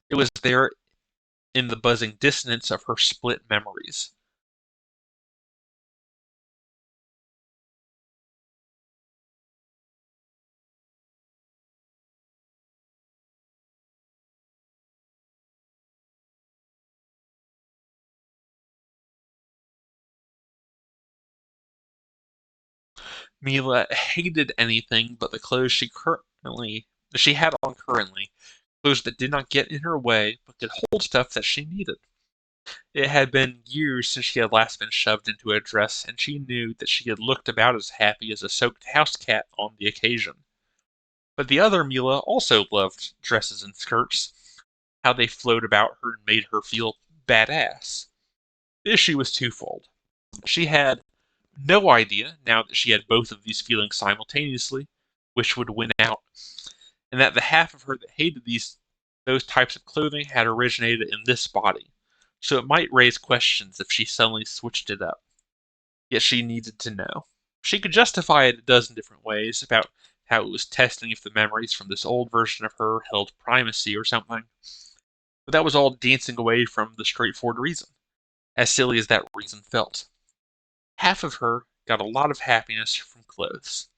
it was there in the buzzing dissonance of her split memories. Mila hated anything but the clothes she had on currently, clothes that did not get in her way but could hold stuff that she needed. It had been years since she had last been shoved into a dress, and she knew that she had looked about as happy as a soaked house cat on the occasion. But the other Mila also loved dresses and skirts, how they flowed about her and made her feel badass. The issue was twofold. She had no idea, now that she had both of these feelings simultaneously, which would win out, and that the half of her that hated those types of clothing had originated in this body, so it might raise questions if she suddenly switched it up. Yet she needed to know. She could justify it a dozen different ways about how it was testing if the memories from this old version of her held primacy or something, but that was all dancing away from the straightforward reason, as silly as that reason felt. Half of her got a lot of happiness from clothes,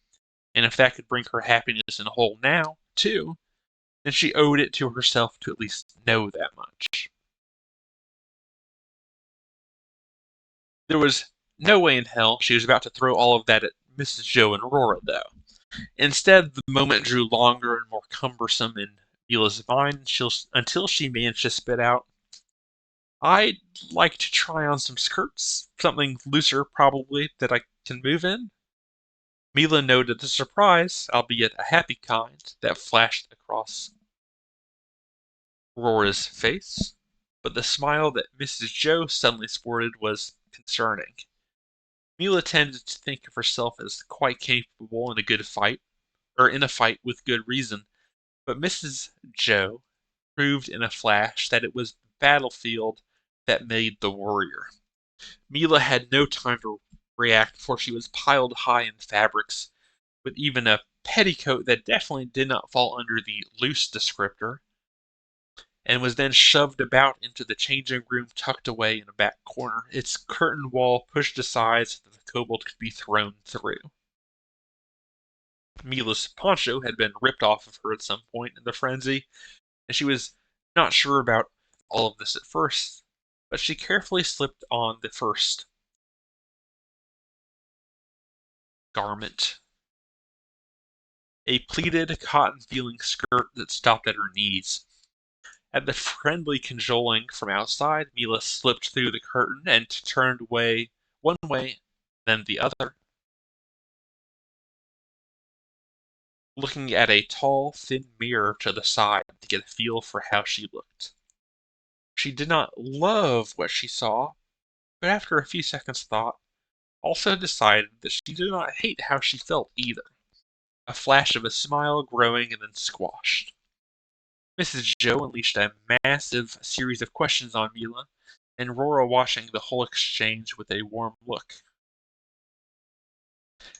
and if that could bring her happiness in whole now, too, then she owed it to herself to at least know that much. There was no way in hell she was about to throw all of that at Mrs. Joe and Aurora, though. Instead, the moment grew longer and more cumbersome in Mila's mind until she managed to spit out, "I'd like to try on some skirts, something looser probably that I can move in." Mila noted the surprise, albeit a happy kind, that flashed across Aurora's face, but the smile that Mrs. Joe suddenly sported was concerning. Mila tended to think of herself as quite capable in a good fight, or in a fight with good reason, but Mrs. Joe proved in a flash that it was the battlefield that made the warrior. Mila had no time to react before she was piled high in fabrics, with even a petticoat that definitely did not fall under the loose descriptor, and was then shoved about into the changing room tucked away in a back corner, its curtain wall pushed aside so that the kobold could be thrown through. Mila's poncho had been ripped off of her at some point in the frenzy, and she was not sure about all of this at first, but she carefully slipped on the first garment, a pleated cotton-feeling skirt that stopped at her knees. At the friendly cajoling from outside, Mila slipped through the curtain and turned away one way, then the other, looking at a tall, thin mirror to the side to get a feel for how she looked. She did not love what she saw, but after a few seconds' thought, also decided that she did not hate how she felt either. A flash of a smile growing and then squashed. Mrs. Joe unleashed a massive series of questions on Mila, and Aurora watching the whole exchange with a warm look.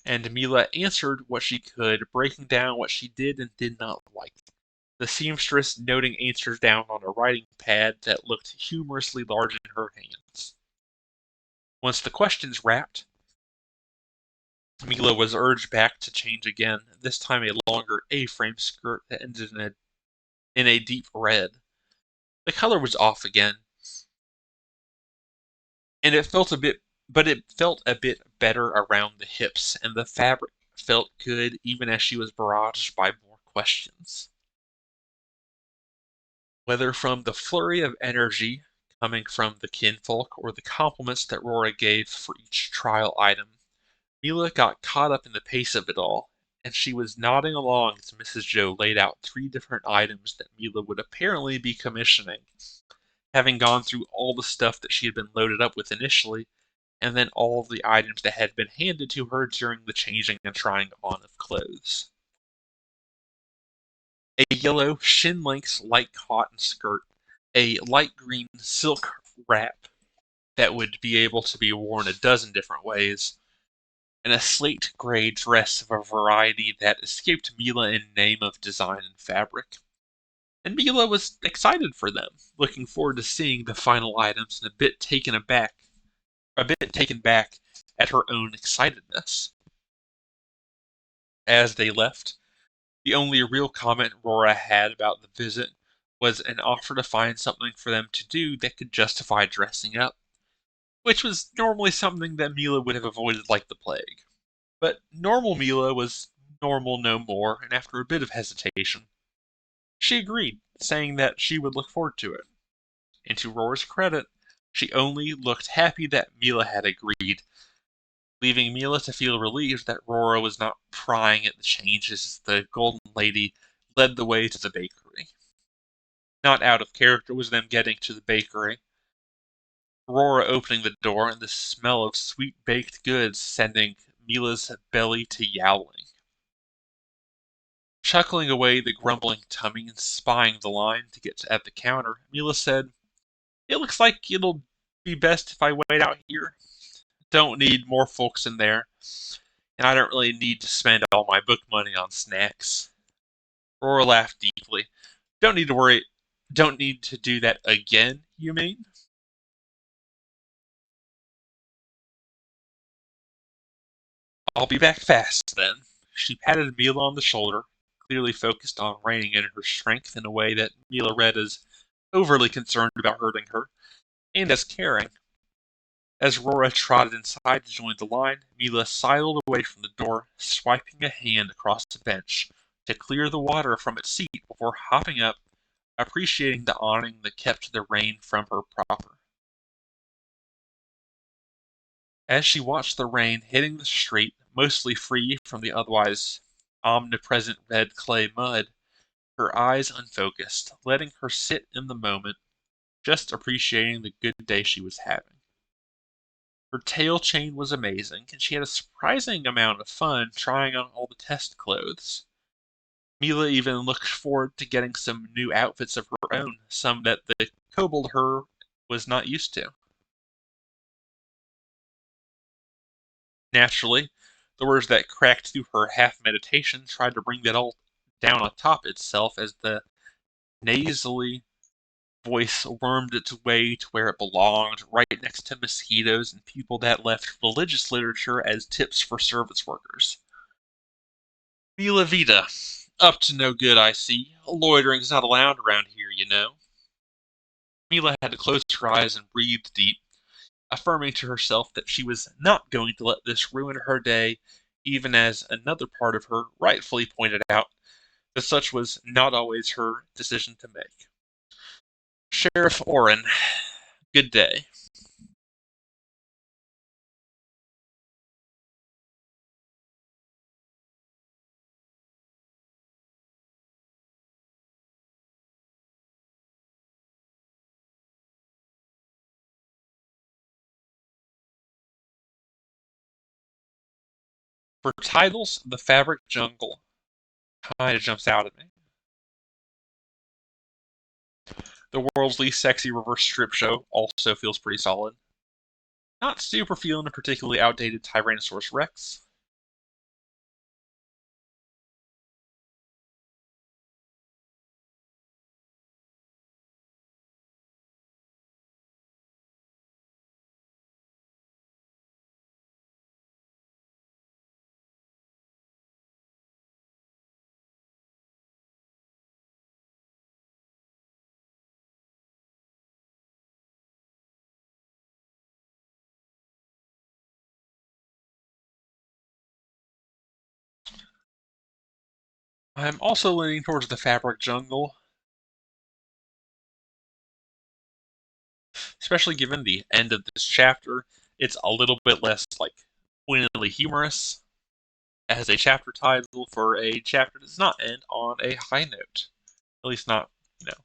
And Mila answered what she could, breaking down what she did and did not like. The seamstress noting answers down on a writing pad that looked humorously large in her hands. Once the questions wrapped, Mila was urged back to change again, this time a longer A-frame skirt that ended in a deep red. The color was off again, and it felt a bit better around the hips, and the fabric felt good even as she was barraged by more questions. Whether from the flurry of energy coming from the kinfolk or the compliments that Rora gave for each trial item, Mila got caught up in the pace of it all, and she was nodding along as Mrs. Joe laid out 3 different items that Mila would apparently be commissioning, having gone through all the stuff that she had been loaded up with initially, and then all of the items that had been handed to her during the changing and trying on of clothes. A yellow shin-length light cotton skirt, a light green silk wrap that would be able to be worn a dozen different ways, and a slate gray dress of a variety that escaped Mila in name of design and fabric. And Mila was excited for them, looking forward to seeing the final items and a bit taken back at her own excitedness. As they left, the only real comment Rora had about the visit was an offer to find something for them to do that could justify dressing up, which was normally something that Mila would have avoided like the plague. But normal Mila was normal no more, and after a bit of hesitation, she agreed, saying that she would look forward to it. And to Rora's credit, She only looked happy that Mila had agreed, leaving Mila to feel relieved that Rora was not prying at the changes as the Golden Lady led the way to the bakery. Not out of character was them getting to the bakery, Rora opening the door and the smell of sweet baked goods sending Mila's belly to yowling. Chuckling away the grumbling tummy and spying the line to get at the counter, Mila said, "It looks like it'll be best if I wait out here. Don't need more folks in there, and I don't really need to spend all my book money on snacks." Rora laughed deeply. "Don't need to worry. Don't need to do that again, you mean?" "I'll be back fast, then." She patted Mila on the shoulder, clearly focused on reining in her strength in a way that Mila read as overly concerned about hurting her, and as caring. As Rora trotted inside to join the line, Mila sidled away from the door, swiping a hand across the bench to clear the water from its seat before hopping up, appreciating the awning that kept the rain from her proper. As she watched the rain hitting the street, mostly free from the otherwise omnipresent red clay mud, her eyes unfocused, letting her sit in the moment, just appreciating the good day she was having. Her tail chain was amazing, and she had a surprising amount of fun trying on all the test clothes. Mila even looked forward to getting some new outfits of her own, some that the kobold her was not used to. Naturally, the words that cracked through her half meditation tried to bring that all down on top itself as the nasally voice wormed its way to where it belonged, right next to mosquitoes and people that left religious literature as tips for service workers. "Mila Vita. Up to no good, I see. Loitering's not allowed around here, you know." Mila had to close her eyes and breathe deep, affirming to herself that she was not going to let this ruin her day, even as another part of her rightfully pointed out that such was not always her decision to make. "Sheriff Orrin, good day." For titles, The Fabric Jungle kind of jumps out at me. The World's Least Sexy Reverse Strip Show also feels pretty solid. Not super feeling a particularly outdated Tyrannosaurus Rex. I'm also leaning towards The Fabric Jungle, especially given the end of this chapter. It's a little bit less, like, pointedly humorous as a chapter title for a chapter that does not end on a high note. At least not, you know.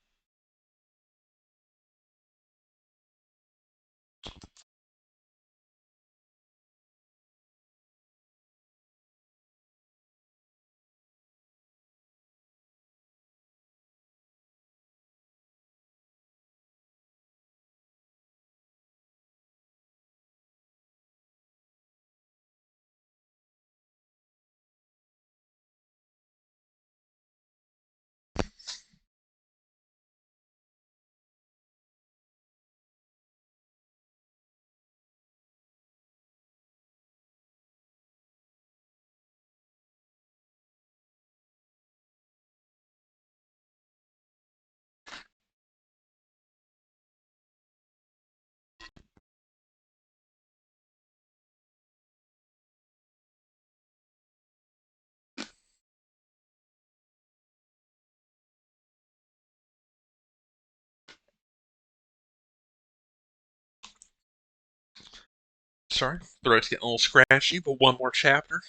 Sorry, throat's getting a little scratchy, but one more chapter.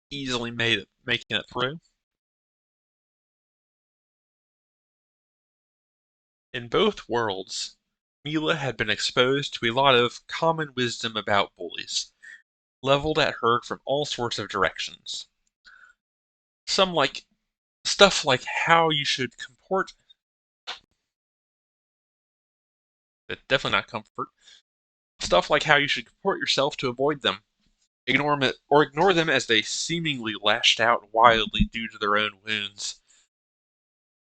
Easily making it through. In both worlds, Mila had been exposed to a lot of common wisdom about bullies, leveled at her from all sorts of directions. Some like stuff like how you should comport, but definitely not comfort. Stuff like how you should comport yourself to avoid them. Ignore them as they seemingly lashed out wildly due to their own wounds.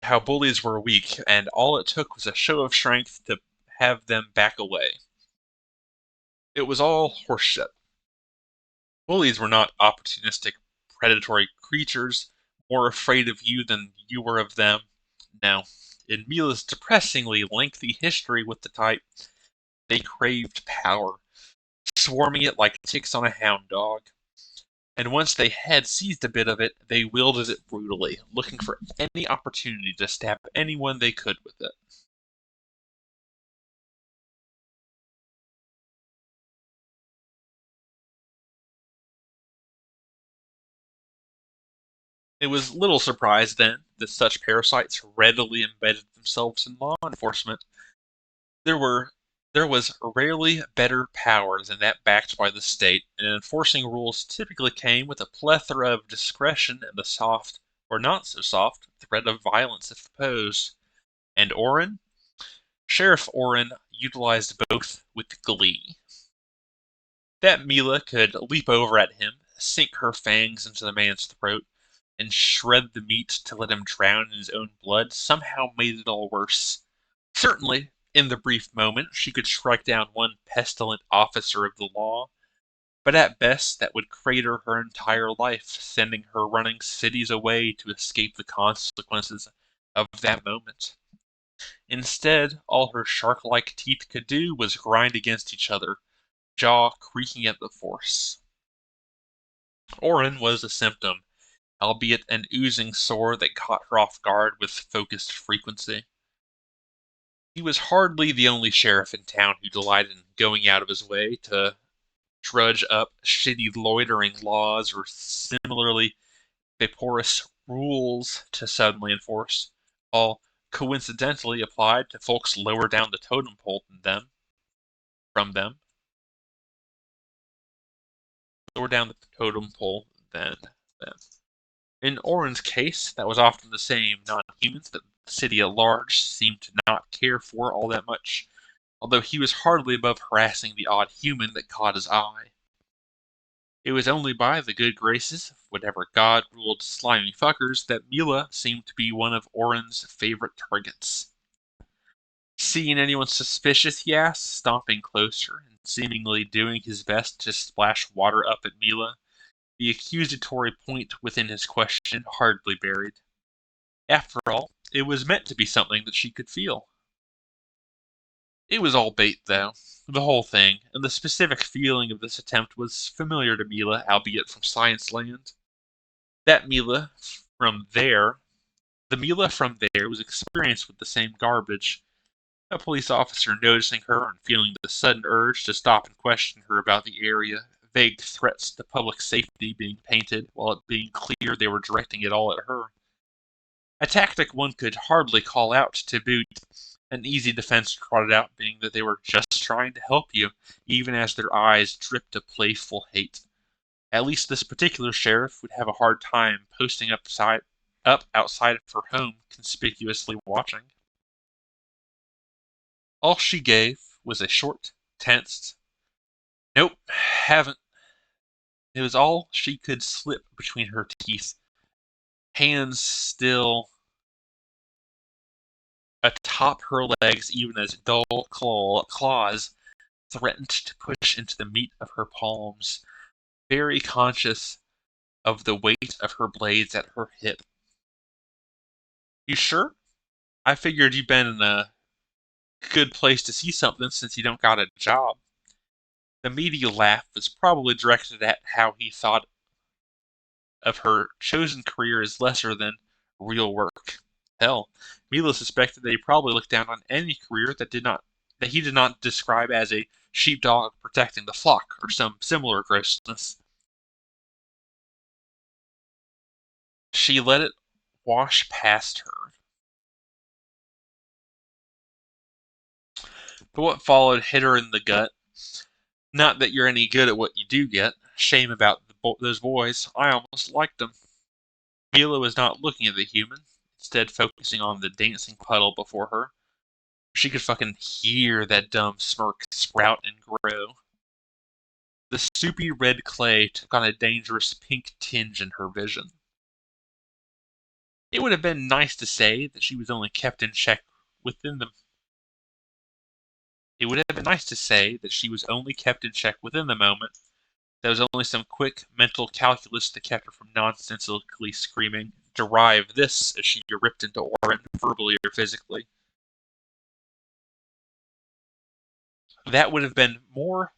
How bullies were weak, and all it took was a show of strength to have them back away. It was all horseshit. Bullies were not opportunistic, predatory creatures, more afraid of you than you were of them. No. In Mila's depressingly lengthy history with the type, they craved power, swarming it like ticks on a hound dog. And once they had seized a bit of it, they wielded it brutally, looking for any opportunity to stab anyone they could with it. It was little surprise, then, that such parasites readily embedded themselves in law enforcement. There were there was rarely better power than that backed by the state, and enforcing rules typically came with a plethora of discretion and the soft, or not so soft, threat of violence if opposed. And Orrin? Sheriff Orrin utilized both with glee. That Mila could leap over at him, sink her fangs into the man's throat, and shred the meat to let him drown in his own blood somehow made it all worse. Certainly, in the brief moment, she could strike down one pestilent officer of the law, but at best that would crater her entire life, sending her running cities away to escape the consequences of that moment. Instead, all her shark-like teeth could do was grind against each other, jaw creaking at the force. Orrin was a symptom, albeit an oozing sore that caught her off guard with focused frequency. He was hardly the only sheriff in town who delighted in going out of his way to drudge up shitty loitering laws or similarly vaporous rules to suddenly enforce, all coincidentally applied to folks lower down the totem pole than them, from them, lower down the totem pole than them. In Orrin's case, that was often the same non-humans that the city at large seemed to not care for all that much, although he was hardly above harassing the odd human that caught his eye. It was only by the good graces of whatever God-ruled slimy fuckers that Mila seemed to be one of Orrin's favorite targets. Seeing anyone suspicious, he asked, stomping closer and seemingly doing his best to splash water up at Mila, the accusatory point within his question hardly buried. After all, it was meant to be something that she could feel. It was all bait, though, the whole thing, and the specific feeling of this attempt was familiar to Mila, albeit from Science-Land. That Mila from there, the Mila from there was experienced with the same garbage. A police officer noticing her and feeling the sudden urge to stop and question her about the area, vague threats to public safety being painted, while it being clear they were directing it all at her. A tactic one could hardly call out to boot, an easy defense trotted out being that they were just trying to help you, even as their eyes dripped a playful hate. At least this particular sheriff would have a hard time posting up outside of her home, conspicuously watching. All she gave was a short, tense, "Nope, haven't." It was all she could slip between her teeth, hands still atop her legs even as dull claws threatened to push into the meat of her palms, very conscious of the weight of her blades at her hip. "You sure? I figured you'd been in a good place to see something since you don't got a job." The media laugh was probably directed at how he thought of her chosen career as lesser than real work. Hell, Mila suspected that he probably looked down on any career that did not that he did not describe as a sheepdog protecting the flock or some similar grossness. She let it wash past her. But what followed hit her in the gut. Not that you're any good at what you do get. Shame about those boys. I almost liked them. Mila was not looking at the human, instead focusing on the dancing puddle before her. She could fucking hear that dumb smirk sprout and grow. The soupy red clay took on a dangerous pink tinge in her vision. It would have been nice to say that she was only kept in check within the It would have been nice to say that she was only kept in check within the moment. There was only some quick mental calculus that kept her from nonsensically screaming, "Derive this," as she ripped into Oren, verbally or physically. That would have been more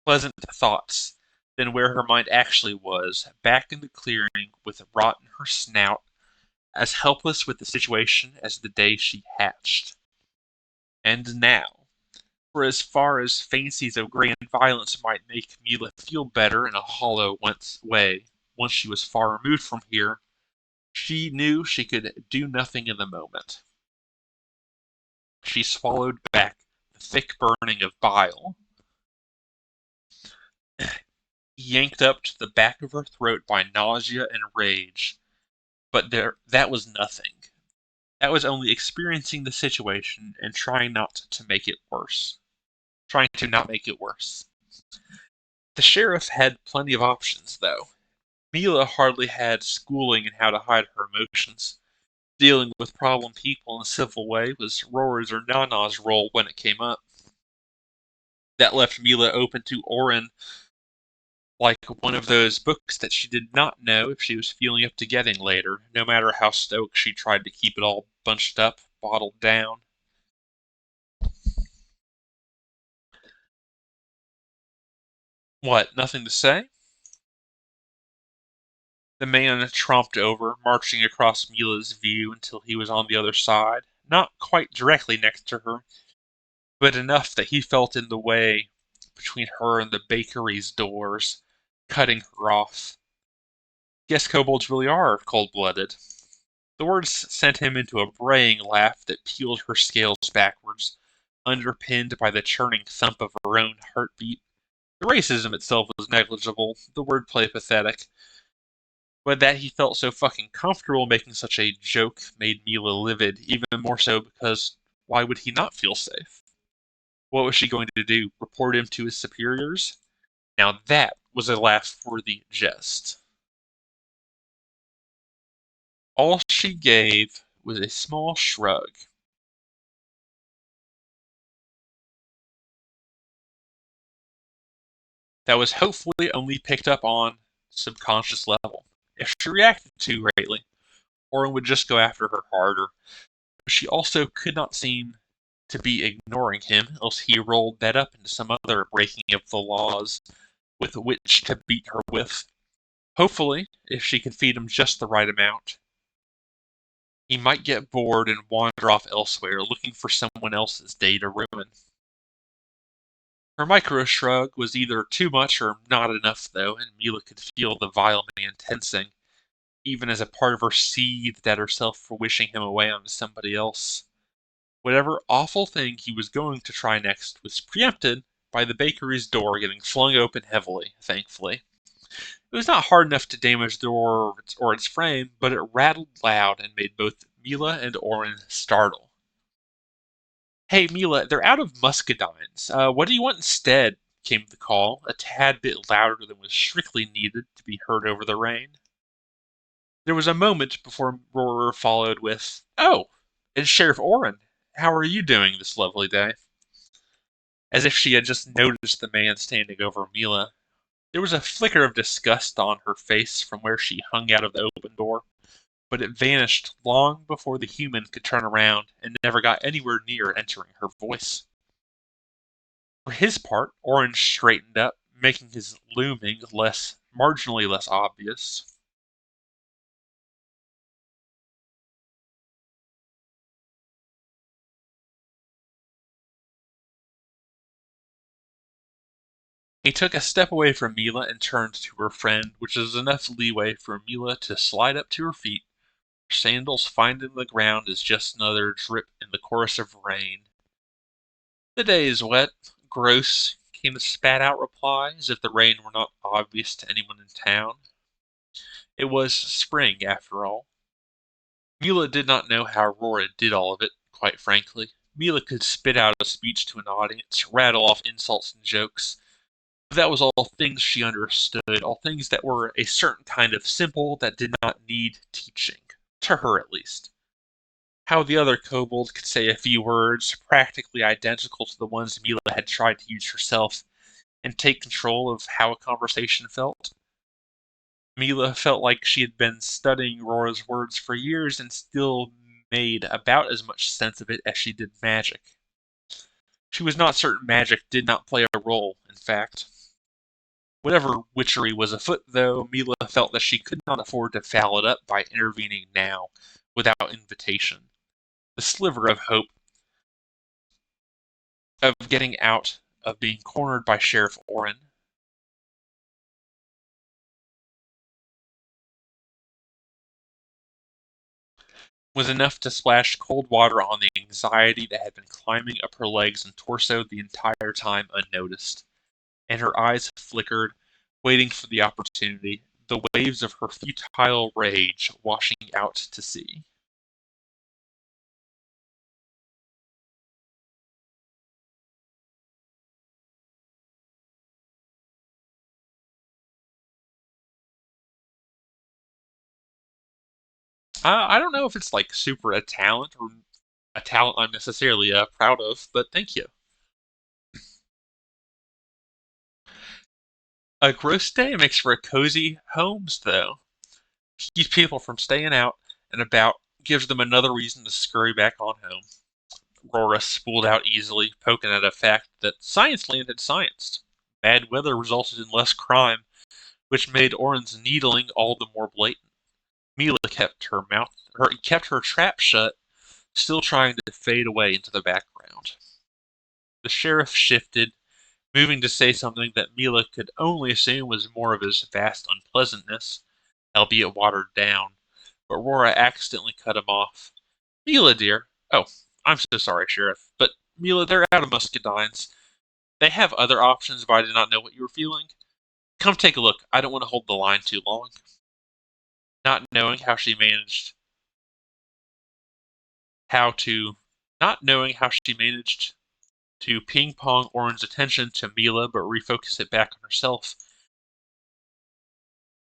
pleasant thoughts than where her mind actually was, back in the clearing with rot in her snout, as helpless with the situation as the day she hatched. And now, for as far as fancies of grand violence might make Mila feel better in a hollow way once she was far removed from here, she knew she could do nothing in the moment. She swallowed back the thick burning of bile, yanked up to the back of her throat by nausea and rage. But that was nothing. That was only experiencing the situation and trying to make it worse. Trying to not make it worse. The sheriff had plenty of options, though. Mila hardly had schooling in how to hide her emotions. Dealing with problem people in a civil way was Rory's or Nana's role when it came up. That left Mila open to Oren like one of those books that she did not know if she was feeling up to getting later, no matter how stoked she tried to keep it all bunched up, bottled down. What, nothing to say? The man tromped over, marching across Mila's view until he was on the other side, not quite directly next to her, but enough that he felt in the way between her and the bakery's doors, cutting her off. Guess kobolds really are cold-blooded. The words sent him into a braying laugh that peeled her scales backwards, underpinned by the churning thump of her own heartbeat. The racism itself was negligible, the wordplay pathetic, but that he felt so fucking comfortable making such a joke made Mila livid, even more so because why would he not feel safe? What was she going to do? Report him to his superiors? Now that was a laugh-worthy jest. All she gave was a small shrug. That was hopefully only picked up on subconscious level. If she reacted too greatly, Orin would just go after her harder. But she also could not seem to be ignoring him, else he rolled that up into some other breaking of the laws with which to beat her with. Hopefully, if she could feed him just the right amount, he might get bored and wander off elsewhere, looking for someone else's day to ruin. Her micro-shrug was either too much or not enough, though, and Mila could feel the vile man tensing, even as a part of her seethed at herself for wishing him away onto somebody else. Whatever awful thing he was going to try next was preempted by the bakery's door getting flung open heavily, thankfully. It was not hard enough to damage the door or its frame, but it rattled loud and made both Mila and Orin startle. "Hey, Mila, they're out of muscadines. What do you want instead?" came the call, a tad bit louder than was strictly needed to be heard over the rain. There was a moment before Roar followed with, "Oh, it's Sheriff Orin. How are you doing this lovely day?" As if she had just noticed the man standing over Mila. There was a flicker of disgust on her face from where she hung out of the open door, but it vanished long before the human could turn around and never got anywhere near entering her voice. For his part, Orange straightened up, making his looming marginally less obvious. He took a step away from Mila and turned to her friend, which is enough leeway for Mila to slide up to her feet. Her sandals finding the ground is just another drip in the chorus of rain. "The day is wet. Gross," came the spat-out reply, as if the rain were not obvious to anyone in town. It was spring, after all. Mila did not know how Aurora did all of it, quite frankly. Mila could spit out a speech to an audience, rattle off insults and jokes, but that was all things she understood, all things that were a certain kind of simple that did not need teaching. To her, at least. How the other kobold could say a few words, practically identical to the ones Mila had tried to use herself, and take control of how a conversation felt. Mila felt like she had been studying Aurora's words for years and still made about as much sense of it as she did magic. She was not certain magic did not play a role, in fact. Whatever witchery was afoot, though, Mila felt that she could not afford to foul it up by intervening now, without invitation. The sliver of hope of getting out of being cornered by Sheriff Orin was enough to splash cold water on the anxiety that had been climbing up her legs and torso the entire time unnoticed, and her eyes flickered, waiting for the opportunity, the waves of her futile rage washing out to sea. I don't know if it's like super a talent or a talent I'm necessarily proud of, but thank you. A gross day makes for a cozy homes, though. Keeps people from staying out and about, gives them another reason to scurry back on home. Aurora spooled out easily, poking at a fact that Scienceland had scienced. Bad weather resulted in less crime, which made Orin's needling all the more blatant. Mila kept her trap shut, still trying to fade away into the background. The sheriff shifted, moving to say something that Mila could only assume was more of his vast unpleasantness, albeit watered down, but Aurora accidentally cut him off. "Mila, dear." "Oh, I'm so sorry, Sheriff. But, Mila, they're out of muscadines. They have other options, but I did not know what you were feeling. Come take a look. I don't want to hold the line too long." Not knowing how she managed how to not knowing how she managed to ping-pong Orin's attention to Mila but refocus it back on herself,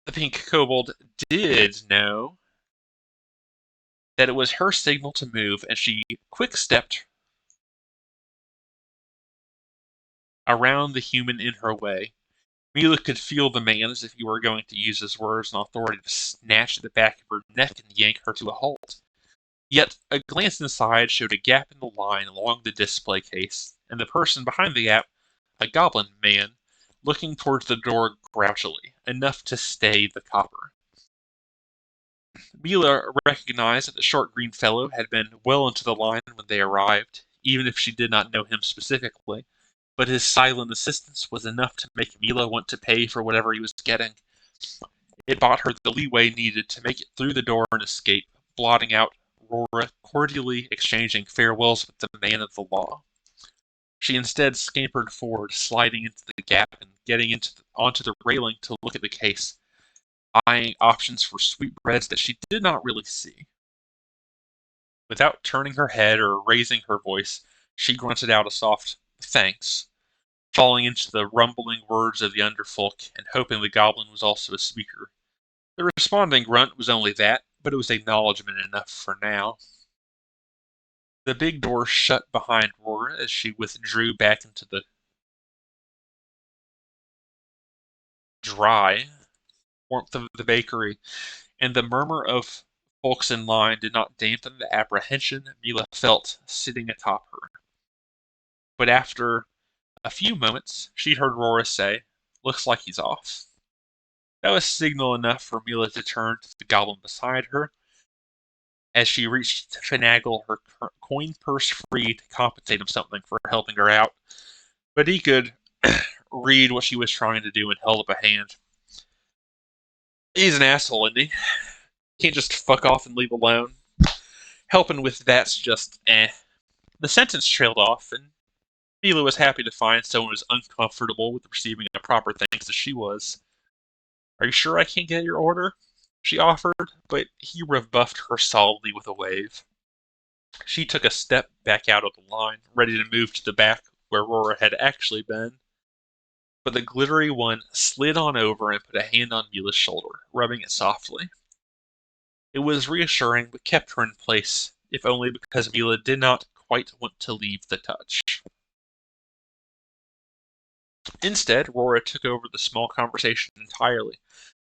the pink kobold did know that it was her signal to move, and she quick-stepped around the human in her way. Mila could feel the man as if he were going to use his words and authority to snatch at the back of her neck and yank her to a halt. Yet a glance inside showed a gap in the line along the display case, and the person behind the gap, a goblin man, looking towards the door grouchily, enough to stay the copper. Mila recognized that the short green fellow had been well into the line when they arrived, even if she did not know him specifically, but his silent assistance was enough to make Mila want to pay for whatever he was getting. It bought her the leeway needed to make it through the door and escape, blotting out Aurora cordially exchanging farewells with the man of the law. She instead scampered forward, sliding into the gap and getting onto the railing to look at the case, eyeing options for sweetbreads that she did not really see. Without turning her head or raising her voice, she grunted out a soft "thanks," falling into the rumbling words of the underfolk and hoping the goblin was also a speaker. The responding grunt was only that, but it was acknowledgment enough for now. The big door shut behind Aurora as she withdrew back into the dry warmth of the bakery, and the murmur of folks in line did not dampen the apprehension Mila felt sitting atop her. But after a few moments, she heard Aurora say, "Looks like he's off." That was signal enough for Mila to turn to the goblin beside her, as she reached to finagle her coin purse free to compensate him something for helping her out. But he could read what she was trying to do and held up a hand. He's an asshole, isn't he? Can't just fuck off and leave alone. Helping with that's just eh. The sentence trailed off, and Mila was happy to find someone was uncomfortable with receiving a proper thanks as she was. Are you sure I can't get your order? She offered, but he rebuffed her solidly with a wave. She took a step back out of the line, ready to move to the back where Rora had actually been. But the glittery one slid on over and put a hand on Mila's shoulder, rubbing it softly. It was reassuring, but kept her in place, if only because Mila did not quite want to leave the touch. Instead, Rora took over the small conversation entirely,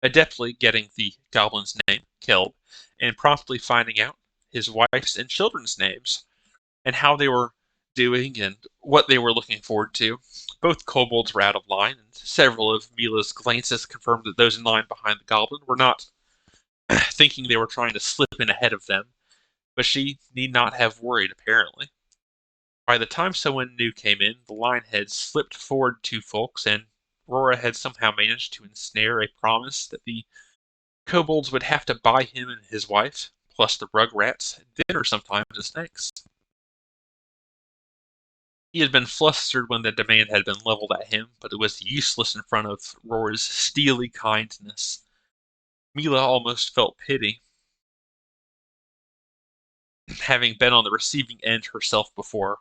adeptly getting the goblin's name, Kelb, and promptly finding out his wife's and children's names, and how they were doing and what they were looking forward to. Both kobolds were out of line, and several of Mila's glances confirmed that those in line behind the goblin were not thinking they were trying to slip in ahead of them, but she need not have worried, apparently. By the time someone new came in, the line had slipped forward 2 folks, and Rora had somehow managed to ensnare a promise that the kobolds would have to buy him and his wife, plus the rugrats, dinner sometimes as thanks. He had been flustered when the demand had been leveled at him, but it was useless in front of Rora's steely kindness. Mila almost felt pity, having been on the receiving end herself before.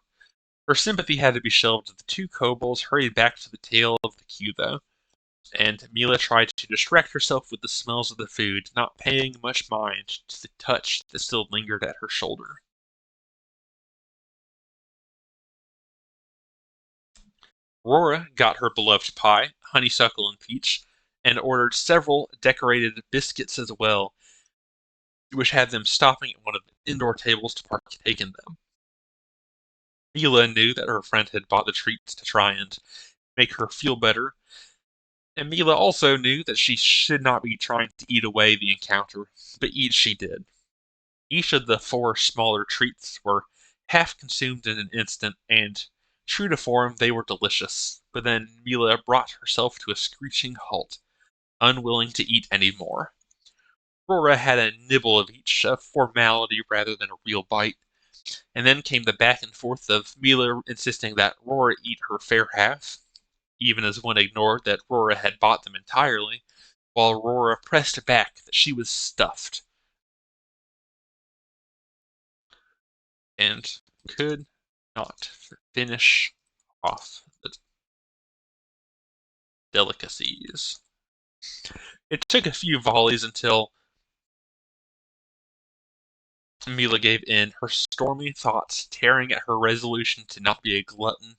Her sympathy had to be shelved as the 2 kobolds hurried back to the tail of the queue, though, and Mila tried to distract herself with the smells of the food, not paying much mind to the touch that still lingered at her shoulder. Rora got her beloved pie, honeysuckle and peach, and ordered several decorated biscuits as well, which had them stopping at one of the indoor tables to partake in them. Mila knew that her friend had bought the treats to try and make her feel better, and Mila also knew that she should not be trying to eat away the encounter, but eat she did. Each of the 4 smaller treats were half consumed in an instant, and true to form, they were delicious. But then Mila brought herself to a screeching halt, unwilling to eat any more. Rora had a nibble of each, a formality rather than a real bite, and then came the back and forth of Mila insisting that Rora eat her fair half, even as one ignored that Rora had bought them entirely, while Rora pressed back that she was stuffed, and could not finish off the delicacies. It took a few volleys until Mila gave in, her stormy thoughts tearing at her resolution to not be a glutton.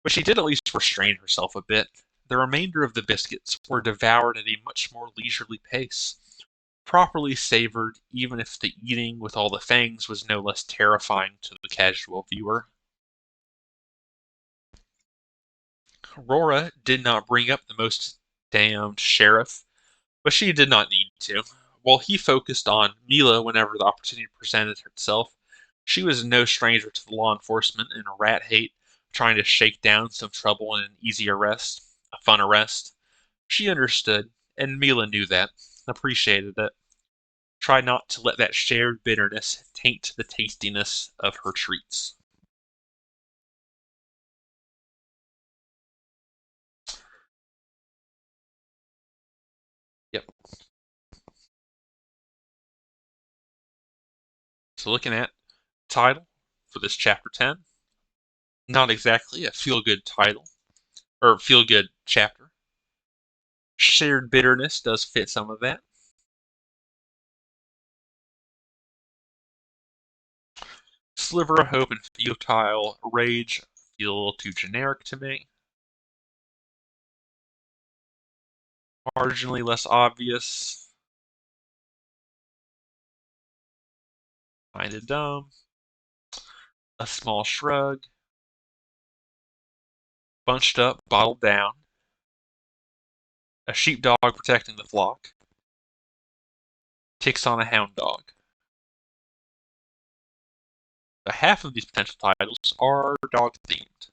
But she did at least restrain herself a bit. The remainder of the biscuits were devoured at a much more leisurely pace, properly savored, even if the eating with all the fangs was no less terrifying to the casual viewer. Rora did not bring up the most damned sheriff, but she did not need to. While he focused on Mila whenever the opportunity presented itself, she was no stranger to the law enforcement and rat hate, trying to shake down some trouble in an easy arrest, a fun arrest. She understood, and Mila knew that, appreciated it. Tried not to let that shared bitterness taint the tastiness of her treats. Yep. So looking at title for this chapter 10, not exactly a feel-good title, or feel-good chapter. Shared bitterness does fit some of that. Sliver of hope and futile rage feel a little too generic to me. Marginally less obvious. Kinda dumb. A small shrug. Bunched up, bottled down. A sheepdog protecting the flock. Ticks on a hound dog. But half of these potential titles are dog themed.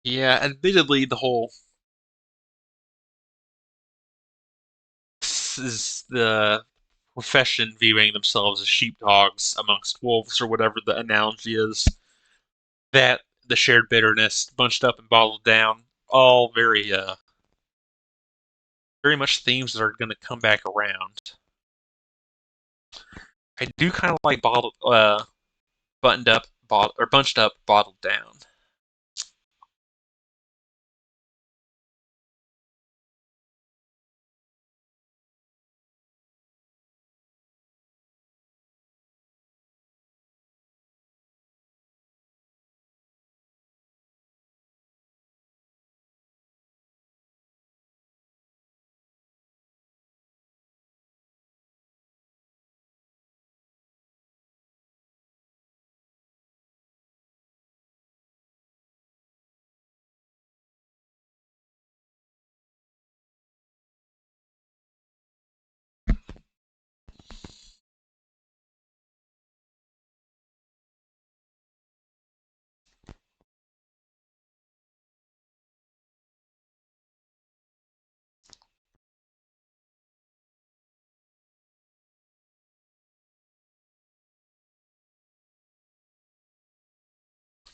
Yeah, admittedly, the whole this is the profession viewing themselves as sheepdogs amongst wolves, or whatever the analogy is. That the shared bitterness, bunched up and bottled down, all very much themes that are going to come back around. I do kind of like bottled, buttoned up, or bunched up, bottled down.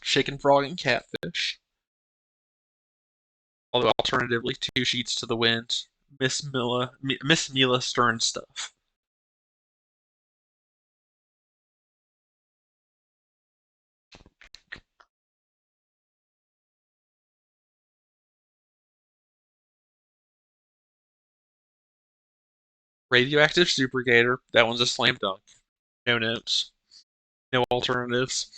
Chicken, frog, and catfish. Although alternatively, two sheets to the wind. Miss Mila Stern stuff. Radioactive Super Gator. That one's a slam dunk. No notes. No alternatives.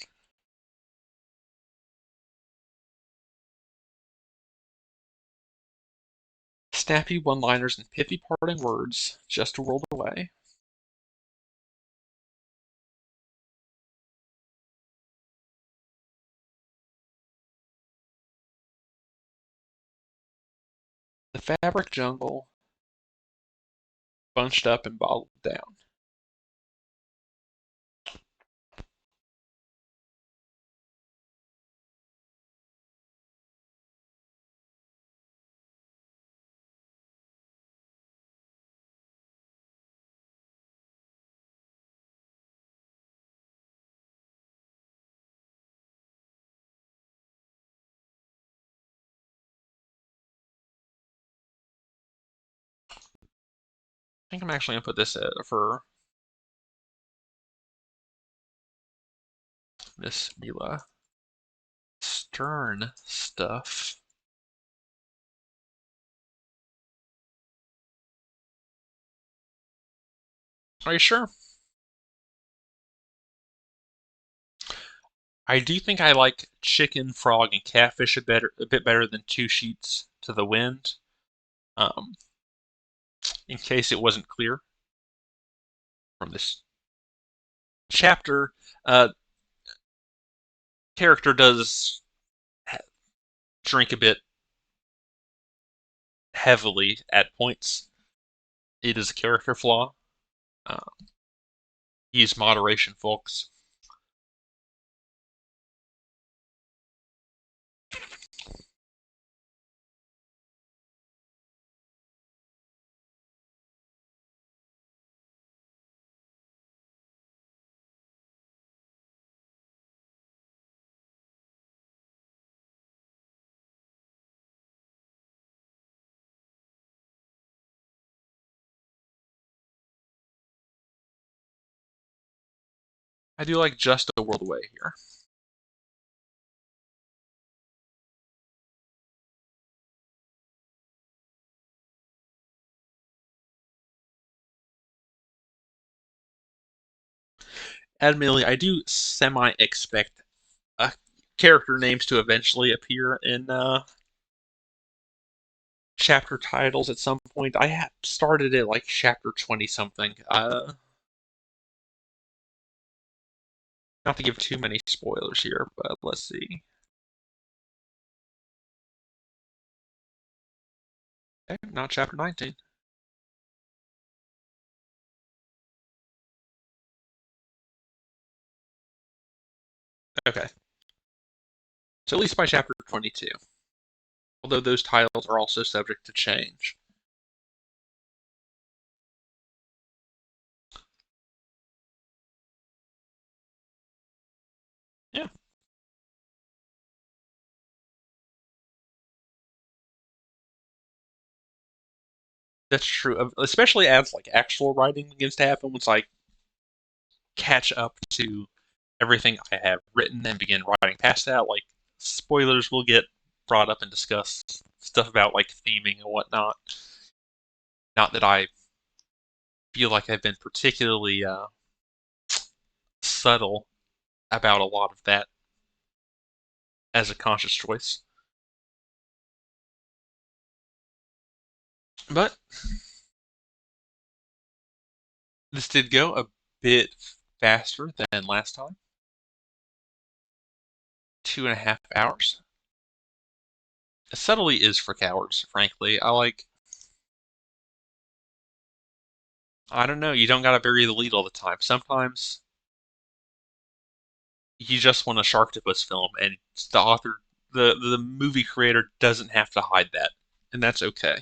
Snappy one-liners and pithy parting words. Just a world away. The fabric jungle. Bunched up and bottled down. I think I'm actually gonna put this for Miss Mila Stern stuff. Are you sure? I do think I like chicken, frog, and catfish a bit better than two sheets to the wind. Um, in case it wasn't clear from this chapter, uh, character does drink a bit heavily at points. It is a character flaw. Uh, use moderation, folks. I do like just a world away here. Admittedly, I do semi expect character names to eventually appear in chapter titles at some point. I started at like chapter 20 something. Not to give too many spoilers here, but let's see. Okay, not chapter 19. Okay, so at least by chapter 22. Although those titles are also subject to change. Yeah, that's true. Especially as like actual writing begins to happen, once I catch up to everything I have written and begin writing past that, like spoilers will get brought up and discussed. Stuff about like theming and whatnot. Not that I feel like I've been particularly subtle about a lot of that as a conscious choice. But this did go a bit faster than last time. 2.5 hours. Subtlety is for cowards, frankly. I don't know, you don't gotta bury the lead all the time. Sometimes you just want a Sharktopus film, and the author, the movie creator doesn't have to hide that, and that's okay.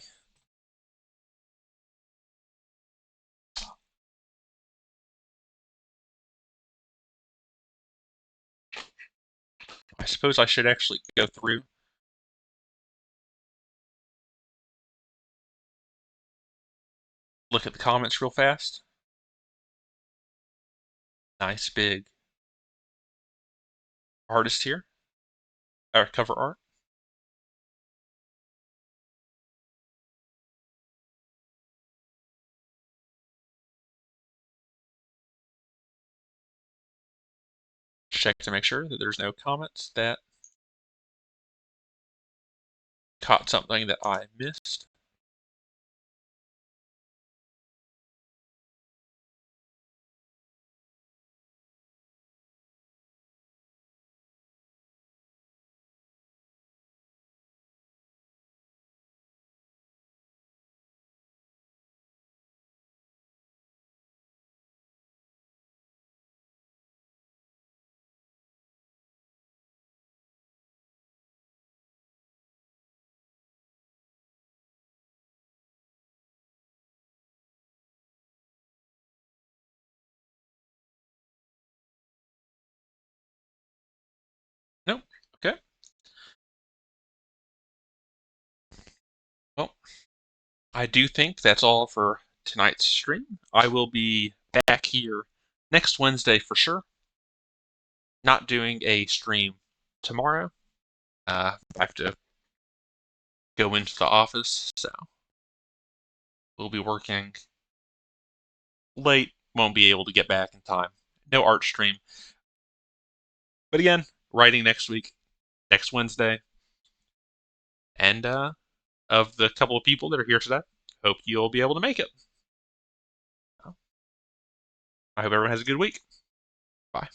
I suppose I should actually go through, look at the comments real fast. Nice big artist here, or cover art. Check to make sure that there's no comments that caught something that I missed. Nope. Okay. Well, I do think that's all for tonight's stream. I will be back here next Wednesday for sure. Not doing a stream tomorrow. I have to go into the office, so we'll be working late. Won't be able to get back in time. No art stream. But again, writing next week, next Wednesday. And of the couple of people that are here today, hope you'll be able to make it. I hope everyone has a good week. Bye.